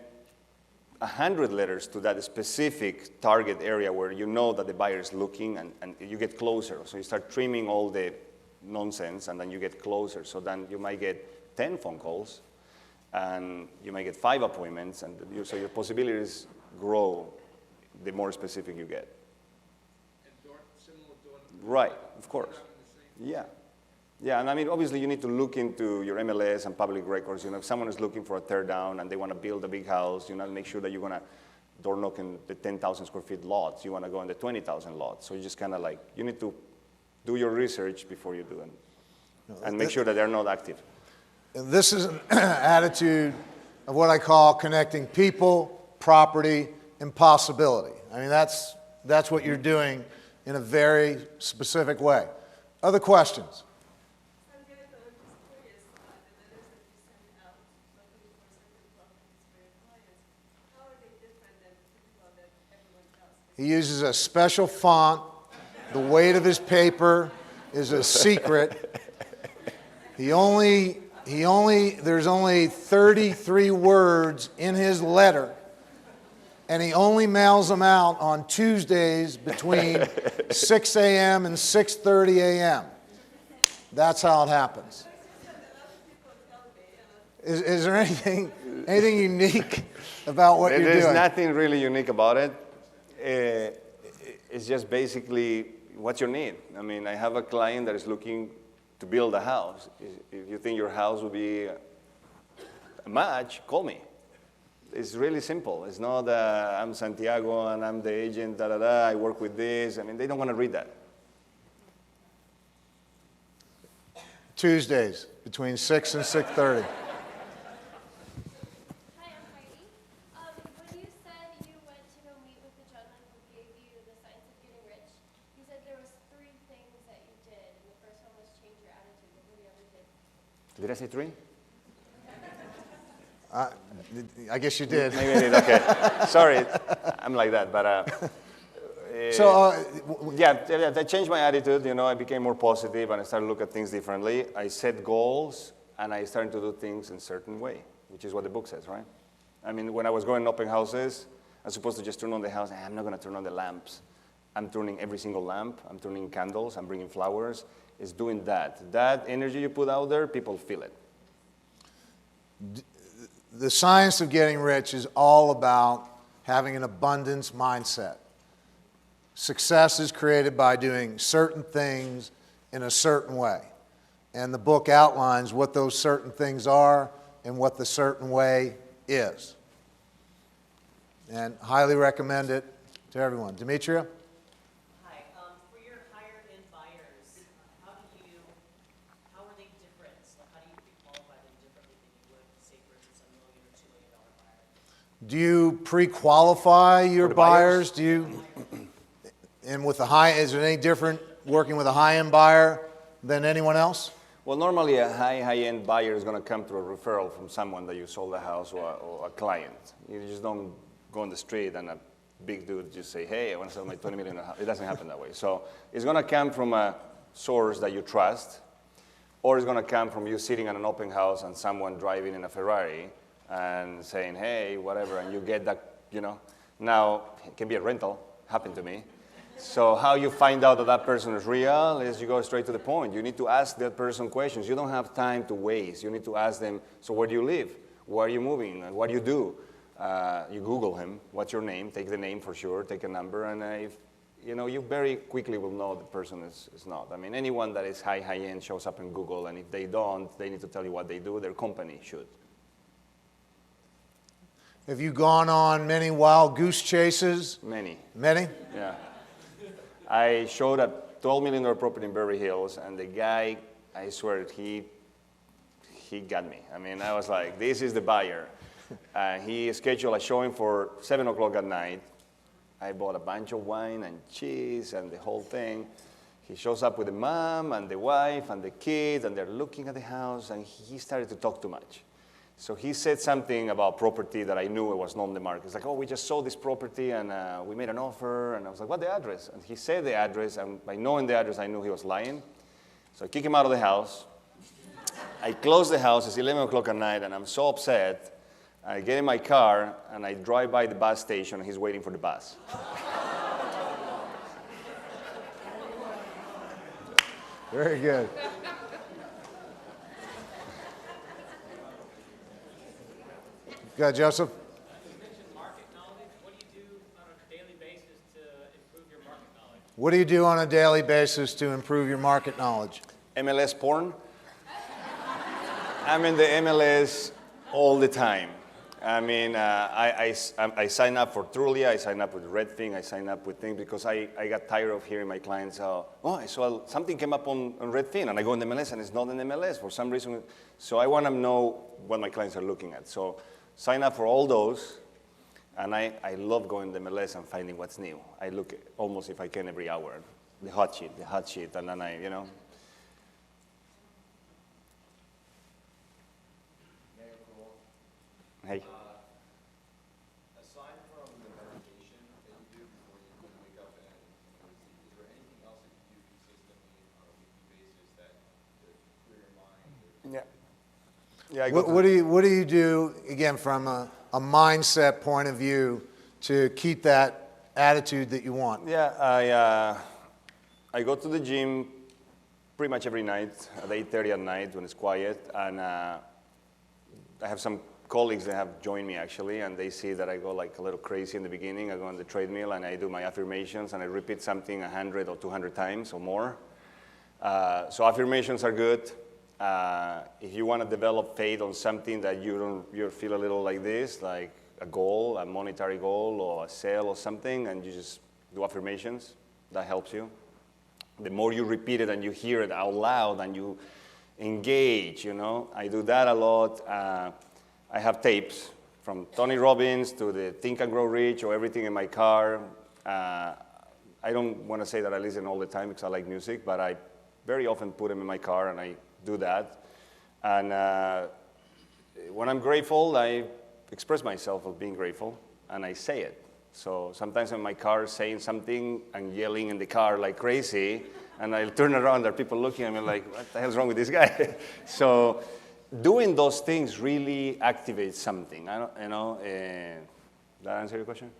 100 letters to that specific target area where you know that the buyer is looking, and you get closer. So you start trimming all the nonsense, and then you get closer. So then you might get 10 phone calls, and you might get 5 appointments, and so your possibilities grow the more specific you get. And similar door Right, of course. Yeah. Yeah, and I mean, obviously you need to look into your MLS and public records. If someone is looking for a tear down and they want to build a big house, make sure that you're going to door knock in the 10,000 square feet lots. You want to go in the 20,000 lots. So you just kind of you need to do your research before you do it. And make sure that they're not active. This is an attitude of what I call connecting people, property, and possibility. I mean, that's what you're doing in a very specific way. Other questions? He uses a special font. The weight of his paper is a secret. There's only 33 words in his letter, and he only mails them out on Tuesdays between 6 a.m. and 6:30 a.m. That's how it happens. Is there anything unique about what you're doing? There's nothing really unique about it. It's just basically what's your need. I mean, I have a client that is looking to build a house. If you think your house will be a match, call me. It's really simple. It's not I'm Santiago and I'm the agent, I work with this. I mean, they don't want to read that. Tuesdays between 6 and 6:30. Did I say 3? I guess you did. Maybe I did. Okay. Sorry, I'm like that. But yeah, I changed my attitude. I became more positive, and I started to look at things differently. I set goals, and I started to do things in a certain way, which is what the book says, right? I mean, when I was going open houses, I was supposed to just turn on the house. I'm not going to turn on the lamps. I'm turning every single lamp. I'm turning candles. I'm bringing flowers. It's doing that. That energy you put out there, people feel it. The science of getting rich is all about having an abundance mindset. Success is created by doing certain things in a certain way. And the book outlines what those certain things are and what the certain way is. And highly recommend it to everyone. Demetria? For your higher-end buyers, how are they different? How do you pre-qualify them differently than you would, say, for instance, $1 million or $2 million buyer? Do you pre-qualify your buyers? Do you? And with is it any different working with a high-end buyer than anyone else? Well, normally a high-end buyer is going to come through a referral from someone that you sold a house or a client. You just don't go on the street and a big dude just say, hey, I want to sell my $20 million house. It doesn't happen that way. So it's going to come from a source that you trust, or it's going to come from you sitting at an open house and someone driving in a Ferrari and saying, hey, whatever, and you get that, Now, it can be a rental, happened to me. So how you find out that that person is real is you go straight to the point. You need to ask that person questions. You don't have time to waste. You need to ask them, so where do you live? Where are you moving? And what do you do? You Google him. What's your name? Take the name for sure. Take a number. And you know, you very quickly will know the person is not. I mean, anyone that is high-end shows up in Google, and if they don't, they need to tell you what they do. Their company should. Have you gone on many wild goose chases? Many. Many? Yeah. I showed a $12 million property in Beverly Hills, and the guy, I swear, he got me. I mean, I was like, this is the buyer. He scheduled a showing for 7 o'clock at night. I bought a bunch of wine and cheese and the whole thing. He shows up with the mom and the wife and the kids, and they're looking at the house, and he started to talk too much. So he said something about property that I knew it was not on the market. It's like, oh, we just sold this property, and we made an offer. And I was like, what, the address? And he said the address, and by knowing the address, I knew he was lying. So I kick him out of the house. I close the house. It's 11 o'clock at night, and I'm so upset. I get in my car, and I drive by the bus station, and he's waiting for the bus. Very good. Go ahead, Joseph. You mentioned market knowledge. What do you do on a daily basis to improve your market knowledge? What do you do on a daily basis to improve your market knowledge? MLS porn. I'm in the MLS all the time. I mean, I sign up for Trulia, I sign up with Redfin, I sign up with things because I got tired of hearing my clients, oh, I saw something came up on Redfin, and I go in the MLS, and it's not in the MLS for some reason. So I want to know what my clients are looking at. So sign up for all those, and I love going to the MLS and finding what's new. I look almost, if I can, every hour. The hot sheet, and then I, you know. Hey. Aside from the meditation that you do before you wake up and is there anything else that you do consistently on a weekly basis that to clear your mind? Yeah. Yeah. What do you do, again, from a mindset point of view to keep that attitude that you want? Yeah, I go to the gym pretty much every night at 8:30 at night when it's quiet, and I have some colleagues that have joined me actually, and they see that I go like a little crazy in the beginning. I go on the treadmill and I do my affirmations, and I repeat something 100 or 200 times or more. So affirmations are good. If you want to develop faith on something that you feel a little like this, like a goal, a monetary goal, or a sale or something, and you just do affirmations, that helps you. The more you repeat it and you hear it out loud and you engage, you know, I do that a lot. I have tapes from Tony Robbins to the Think and Grow Rich or everything in my car. I don't want to say that I listen all the time because I like music, but I very often put them in my car and I do that. And when I'm grateful, I express myself of being grateful and I say it. So sometimes I'm in my car saying something and yelling in the car like crazy, and I'll turn around, there are people looking at me like, what the hell's wrong with this guy? So doing those things really activates something. That answer your question?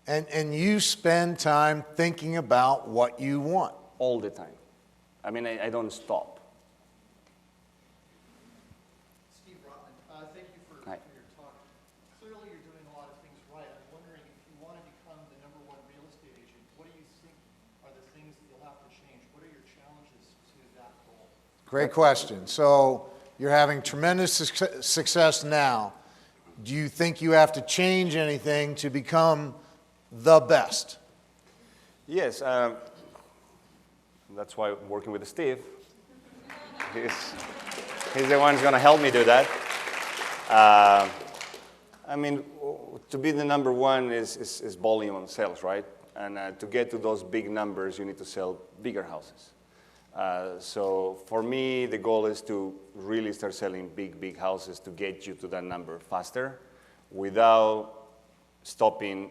And you spend time thinking about what you want. All the time. I mean, I don't stop. Steve Rotman, thank you for Hi. your talk. Clearly you're doing a lot of things right. I'm wondering if you want to become the #1 real estate agent, what do you think are the things that you'll have to change? What are your challenges to that goal? Great question. So you're having tremendous success now. Do you think you have to change anything to become the best? Yes, that's why I'm working with Steve. He's the one who's going to help me do that. I mean, to be the #1 is volume on sales, right? And to get to those big numbers, you need to sell bigger houses. So for me, the goal is to really start selling big houses to get you to that number faster without stopping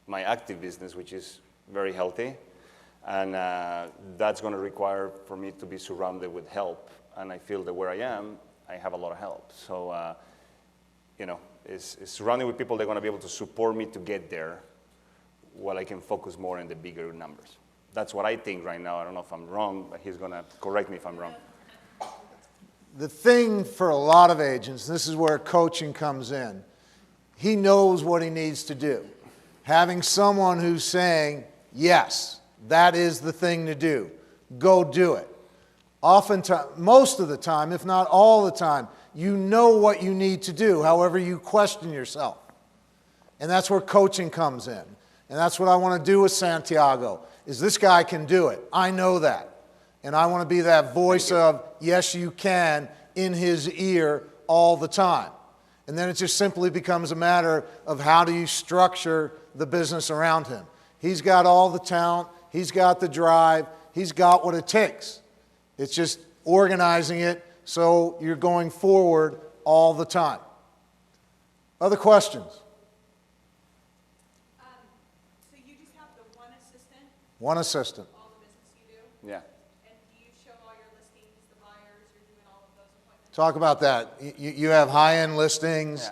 my active business, which is very healthy. And that's going to require for me to be surrounded with help. And I feel that where I am, I have a lot of help. So, it's surrounding with people that are going to be able to support me to get there while I can focus more on the bigger numbers. That's what I think right now. I don't know if I'm wrong, but he's going to correct me if I'm wrong. The thing for a lot of agents, this is where coaching comes in, he knows what he needs to do. Having someone who's saying, Yes, that is the thing to do. Go do it. Oftentimes, most of the time, if not all the time, you know what you need to do. However, you question yourself. And that's where coaching comes in. And that's what I want to do with Santiago, is this guy can do it. I know that. And I want to be that voice of, yes, you can, in his ear all the time. And then it just simply becomes a matter of how do you structure the business around him. He's got all the talent. He's got the drive. He's got what it takes. It's just organizing it so you're going forward all the time. Other questions? So you just have the one assistant, One assistant. all the business you do? Yeah. And do you show all your listings, the buyers, you're doing all of those appointments? Talk about that. You have high-end listings.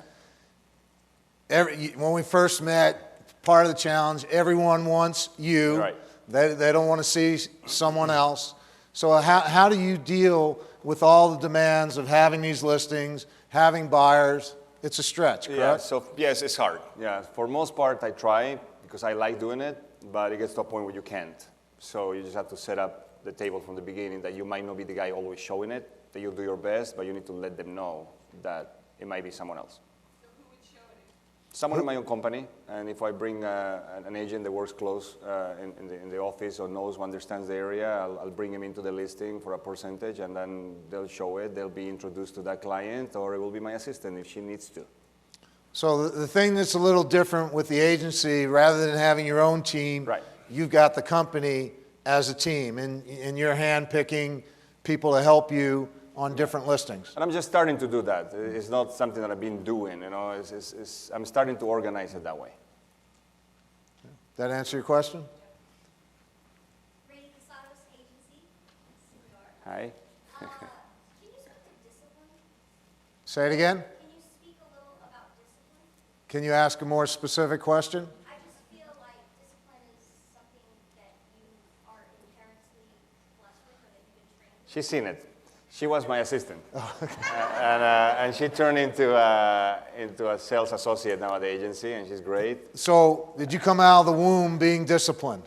Yeah. When we first met, part of the challenge, everyone wants you. Right. They don't want to see someone else. So how do you deal with all the demands of having these listings, having buyers? It's a stretch, correct? Yeah, so yes, it's hard. Yeah, for most part I try because I like doing it, but it gets to a point where you can't. So you just have to set up the table from the beginning that you might not be the guy always showing it, that you'll do your best, but you need to let them know that it might be someone else. So who would show it? Someone in my own company, and if I bring an agent that works close in the office or knows or understands the area, I'll bring him into the listing for a percentage, and then they'll show it. They'll be introduced to that client, or it will be my assistant if she needs to. So the thing that's a little different with the agency, rather than having your own team, Right. you've got the company as a team, and you're hand-picking people to help you on different listings. And I'm just starting to do that. It's not something that I've been doing, you know. I'm starting to organize it that way. That answer your question? Ray Casado's agency, Senor. Hi. Can you speak to discipline? Say it again. Can you speak a little about discipline? Can you ask a more specific question? I just feel like discipline is something that you are inherently blessed with or that you've been trained with. She's seen it. She was my assistant. And she turned into a sales associate now at the agency, and she's great. So did you come out of the womb being disciplined?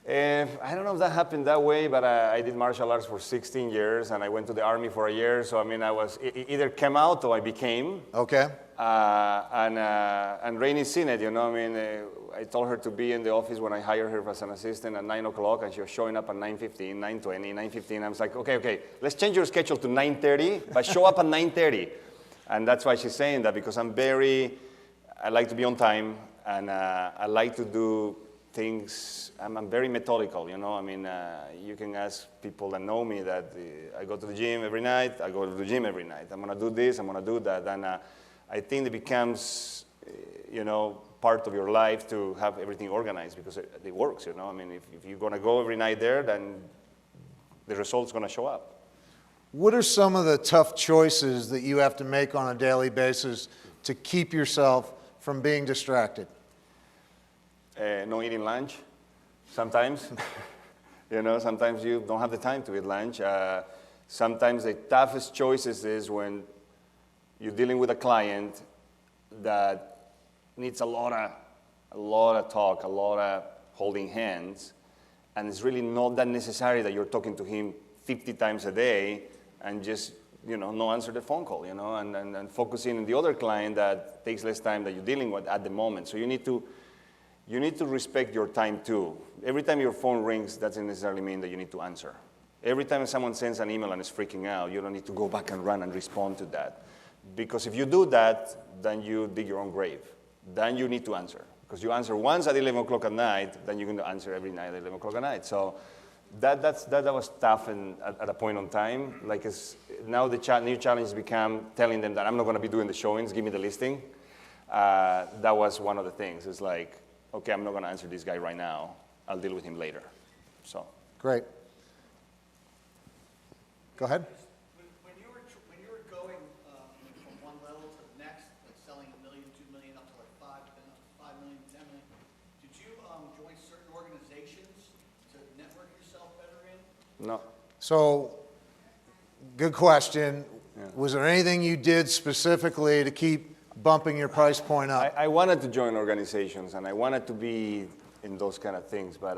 I don't know if that happened that way, but I did martial arts for 16 years, and I went to the army for a year. So I mean, I was either came out or I became. Okay. And Rainey's seen it, you know. I mean, I told her to be in the office when I hired her as an assistant at 9 o'clock, and she was showing up at 9:15, 9:20, 9:15. I was like, okay, let's change your schedule to 9:30, but show up at 9:30. And that's why she's saying that, because I like to be on time, and I like to do things. I'm very methodical, you know. I mean, you can ask people that know me that I go to the gym every night. I go to the gym every night. I'm gonna do this. I'm gonna do that. And I think it becomes, you know, part of your life to have everything organized, because it works, you know. I mean, if you're gonna go every night there, then the result's gonna show up. What are some of the tough choices that you have to make on a daily basis to keep yourself from being distracted? No eating lunch, sometimes. You know, sometimes you don't have the time to eat lunch. Sometimes the toughest choices is when you're dealing with a client that needs a lot of talk, a lot of holding hands, and it's really not that necessary that you're talking to him 50 times a day and just, you know, no answer the phone call, you know, and focusing on the other client that takes less time that you're dealing with at the moment. So you need to respect your time too. Every time your phone rings, that doesn't necessarily mean that you need to answer. Every time someone sends an email and is freaking out, you don't need to go back and run and respond to that. Because if you do that, then you dig your own grave. Then you need to answer. Because you answer once at 11 o'clock at night, then you're going to answer every night at 11 o'clock at night. So that was tough at a point in time. Like now the new challenge became telling them that I'm not going to be doing the showings, give me the listing. That was one of the things. It's like, okay, I'm not going to answer this guy right now. I'll deal with him later. So. Great. Go ahead. When you were going from one level to the next, like selling $1 million, $2 million, up to like $5, then up to $5 million, $10 million, did you join certain organizations to network yourself better in? No. So, good question. Yeah. Was there anything you did specifically to keep bumping your price point up? I wanted to join organizations, and I wanted to be in those kind of things, but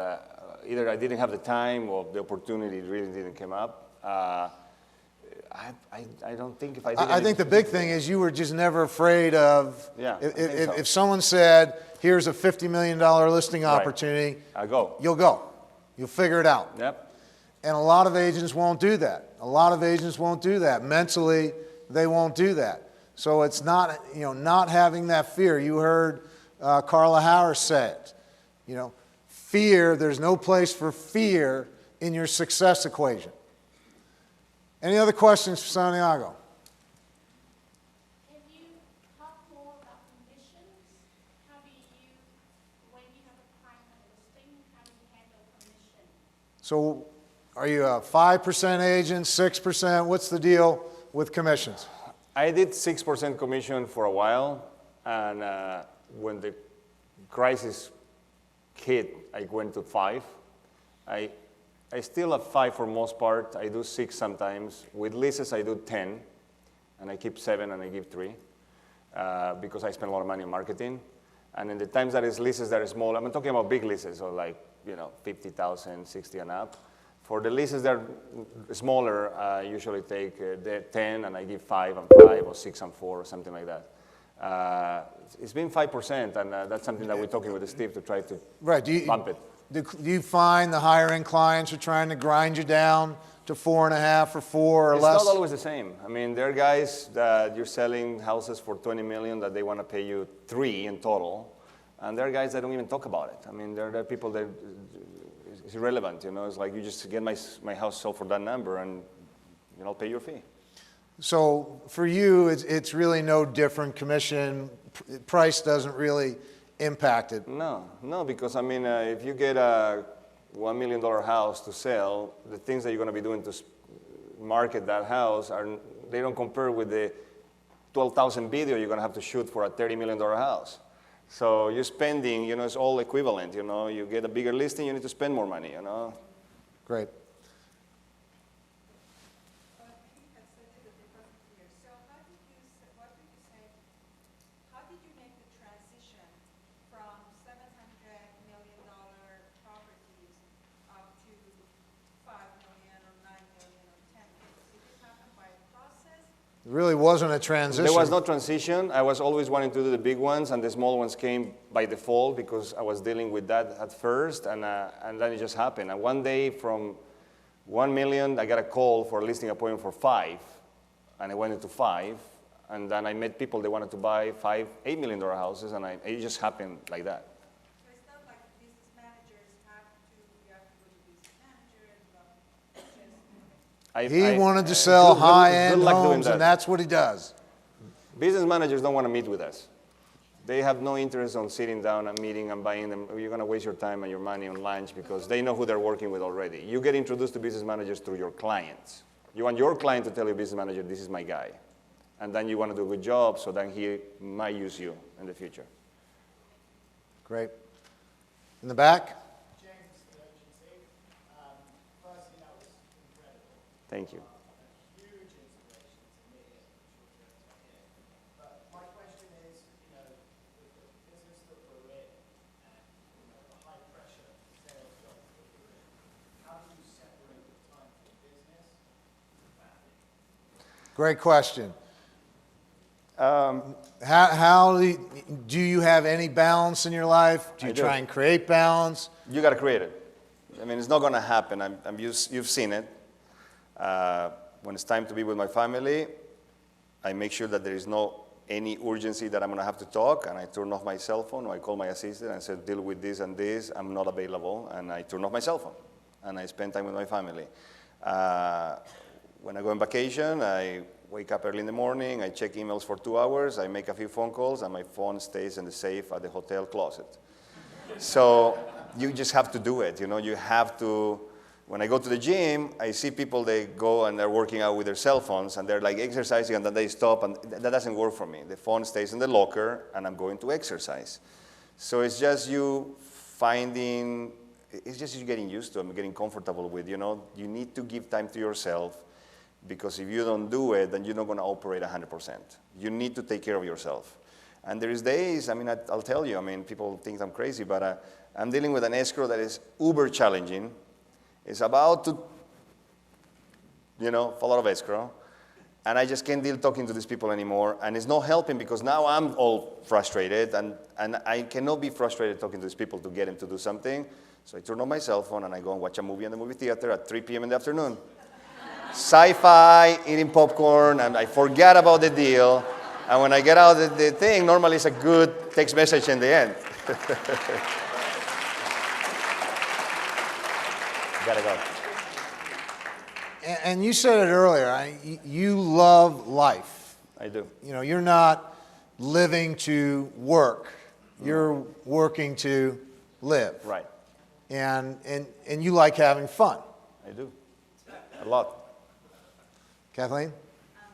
either I didn't have the time or the opportunity really didn't come up. I don't think if I did I think the big thing is you were just never afraid of, Yeah, I think so. if someone said, here's a $50 million listing opportunity, I go. you'll go. You'll figure it out. Yep. And a lot of agents won't do that. A lot of agents won't do that. Mentally, they won't do that. So it's not, not having that fear. You heard Carla Harris say it. Fear, there's no place for fear in your success equation. Any other questions for Santiago? Can you talk more about commissions? How do you, when you have a client listing, how do you handle commission? So are you a 5% agent, 6%? What's the deal with commissions? I did 6% commission for a while, and when the crisis hit, I went to 5. I still have 5 for most part. I do 6 sometimes. With leases, I do 10, and I keep 7 and I give 3 because I spend a lot of money on marketing. And in the times that it's leases that are small, I'm talking about big leases, so like 50,000, 60 and up. For the leases that are smaller, I usually take the 10 and I give 5 and 5 or 6 and 4 or something like that. It's been 5%, and that's something that we're talking with Steve to try to bump it. Do you find the higher end clients are trying to grind you down to 4.5 or 4 or less? It's not always the same. I mean, there are guys that you're selling houses for $20 million that they want to pay you 3 in total, and there are guys that don't even talk about it. I mean, there are people that it's irrelevant. It's like you just get my house sold for that number, and I'll pay your fee. So for you, it's really no different. Commission price doesn't really impact it. No, because I mean, if you get a $1 million house to sell, the things that you're going to be doing to market that house they don't compare with the 12,000 video you're going to have to shoot for a $30 million house. So you're spending, it's all equivalent. You get a bigger listing, you need to spend more money. Great. It really wasn't a transition. There was no transition. I was always wanting to do the big ones, and the small ones came by default because I was dealing with that at first, and then it just happened. And one day from 1 million, I got a call for a listing appointment for 5, and I went into 5, and then I met people that wanted to buy $5, $8 million houses, and it just happened like that. So it's not like business managers you have to go to business manager and He wanted to sell high-end homes, and that's what he does. Business managers don't want to meet with us. They have no interest on sitting down and meeting and buying them. You're going to waste your time and your money on lunch because they know who they're working with already. You get introduced to business managers through your clients. You want your client to tell your business manager, this is my guy. And then you want to do a good job, so then he might use you in the future. Great. In the back? Thank you. Huge inspiration to me in the short period of time here. But my question is, with the business that we're in and the high pressure sales job that we're in, how do you separate the time for business and family? Great question. How do you have any balance in your life? Do you try and create balance? You got to create it. I mean, it's not going to happen. You've seen it. When it's time to be with my family, I make sure that there is any urgency that I'm going to have to talk, and I turn off my cell phone, or I call my assistant and say, deal with this and this, I'm not available, and I turn off my cell phone, and I spend time with my family. When I go on vacation, I wake up early in the morning, I check emails for 2 hours, I make a few phone calls, and my phone stays in the safe at the hotel closet. So you just have to do it, you have to. When I go to the gym, I see people, they go and they're working out with their cell phones, and they're like exercising, and then they stop, and that doesn't work for me. The phone stays in the locker, and I'm going to exercise. So it's just you getting used to it, getting comfortable with, you need to give time to yourself, because if you don't do it, then you're not going to operate 100%. You need to take care of yourself. And there is days, I mean, I'll tell you, I mean, people think I'm crazy, but I'm dealing with an escrow that is uber challenging. It's about to, fall out of escrow. And I just can't deal talking to these people anymore. And it's not helping because now I'm all frustrated. And I cannot be frustrated talking to these people to get them to do something. So I turn on my cell phone and I go and watch a movie in the movie theater at 3 p.m. in the afternoon. Sci-fi, eating popcorn, and I forget about the deal. And when I get out of the thing, normally it's a good text message in the end. Gotta go. And you said it earlier, you love life. I do. You're not living to work. You're working to live. Right. And you like having fun. I do. A lot. Kathleen? I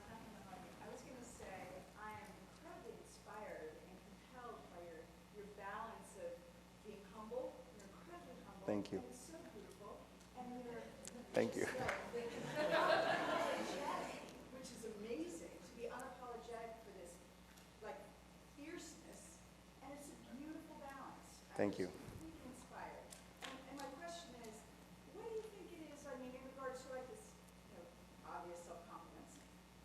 was going to say, I am incredibly inspired and compelled by your balance of being humble. You're incredibly humble. Thank you. And it's so beautiful. And you're Thank you. unapologetic, which is amazing, to be unapologetic for this, like, fierceness. And it's a beautiful balance. Thank you. Completely inspired. And my question is, what do you think it is, I mean, in regards to like this, obvious self-confidence,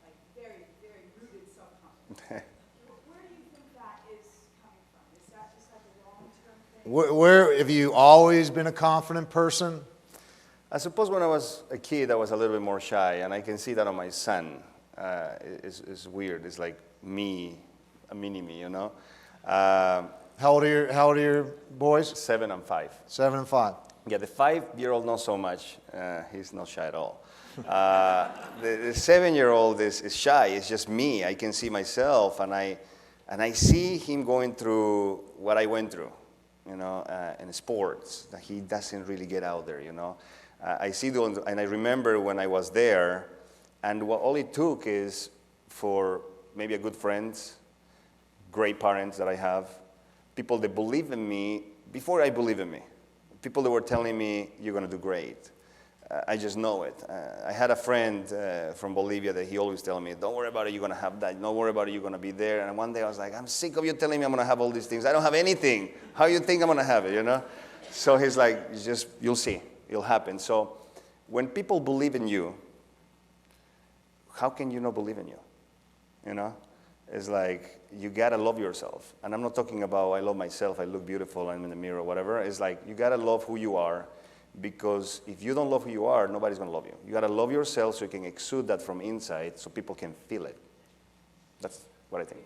like very, very rooted self-confidence. Where do you think that is coming from? Is that just like a long-term thing? Where have you always been a confident person? I suppose when I was a kid, I was a little bit more shy, and I can see that on my son. It's weird. It's like me, a mini-me, How old are your boys? 7 and 5. 7 and 5. Yeah, the 5-year-old not so much. He's not shy at all. The 7-year-old is shy. It's just me. I can see myself, and I see him going through what I went through, in sports. That he doesn't really get out there, I see and I remember when I was there, and all it took is for maybe a good friends, great parents that I have, people that believe in me before I believe in me. People that were telling me, you're going to do great. I just know it. I had a friend from Bolivia that he always told me, don't worry about it, you're going to have that. Don't worry about it, you're going to be there. And one day I was like, I'm sick of you telling me I'm going to have all these things. I don't have anything. How you think I'm going to have it, So he's like, you'll see. It'll happen. So when people believe in you, how can you not believe in you? It's like, you got to love yourself. And I'm not talking about I love myself, I look beautiful, I'm in the mirror, whatever. It's like, you got to love who you are, because if you don't love who you are, nobody's going to love you. You got to love yourself so you can exude that from inside so people can feel it. That's what I think.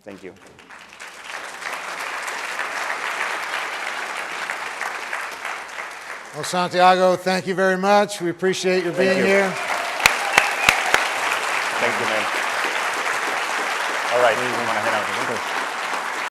Thank you. Well, Santiago, thank you very much. We appreciate your being here. Thank you, man. All right.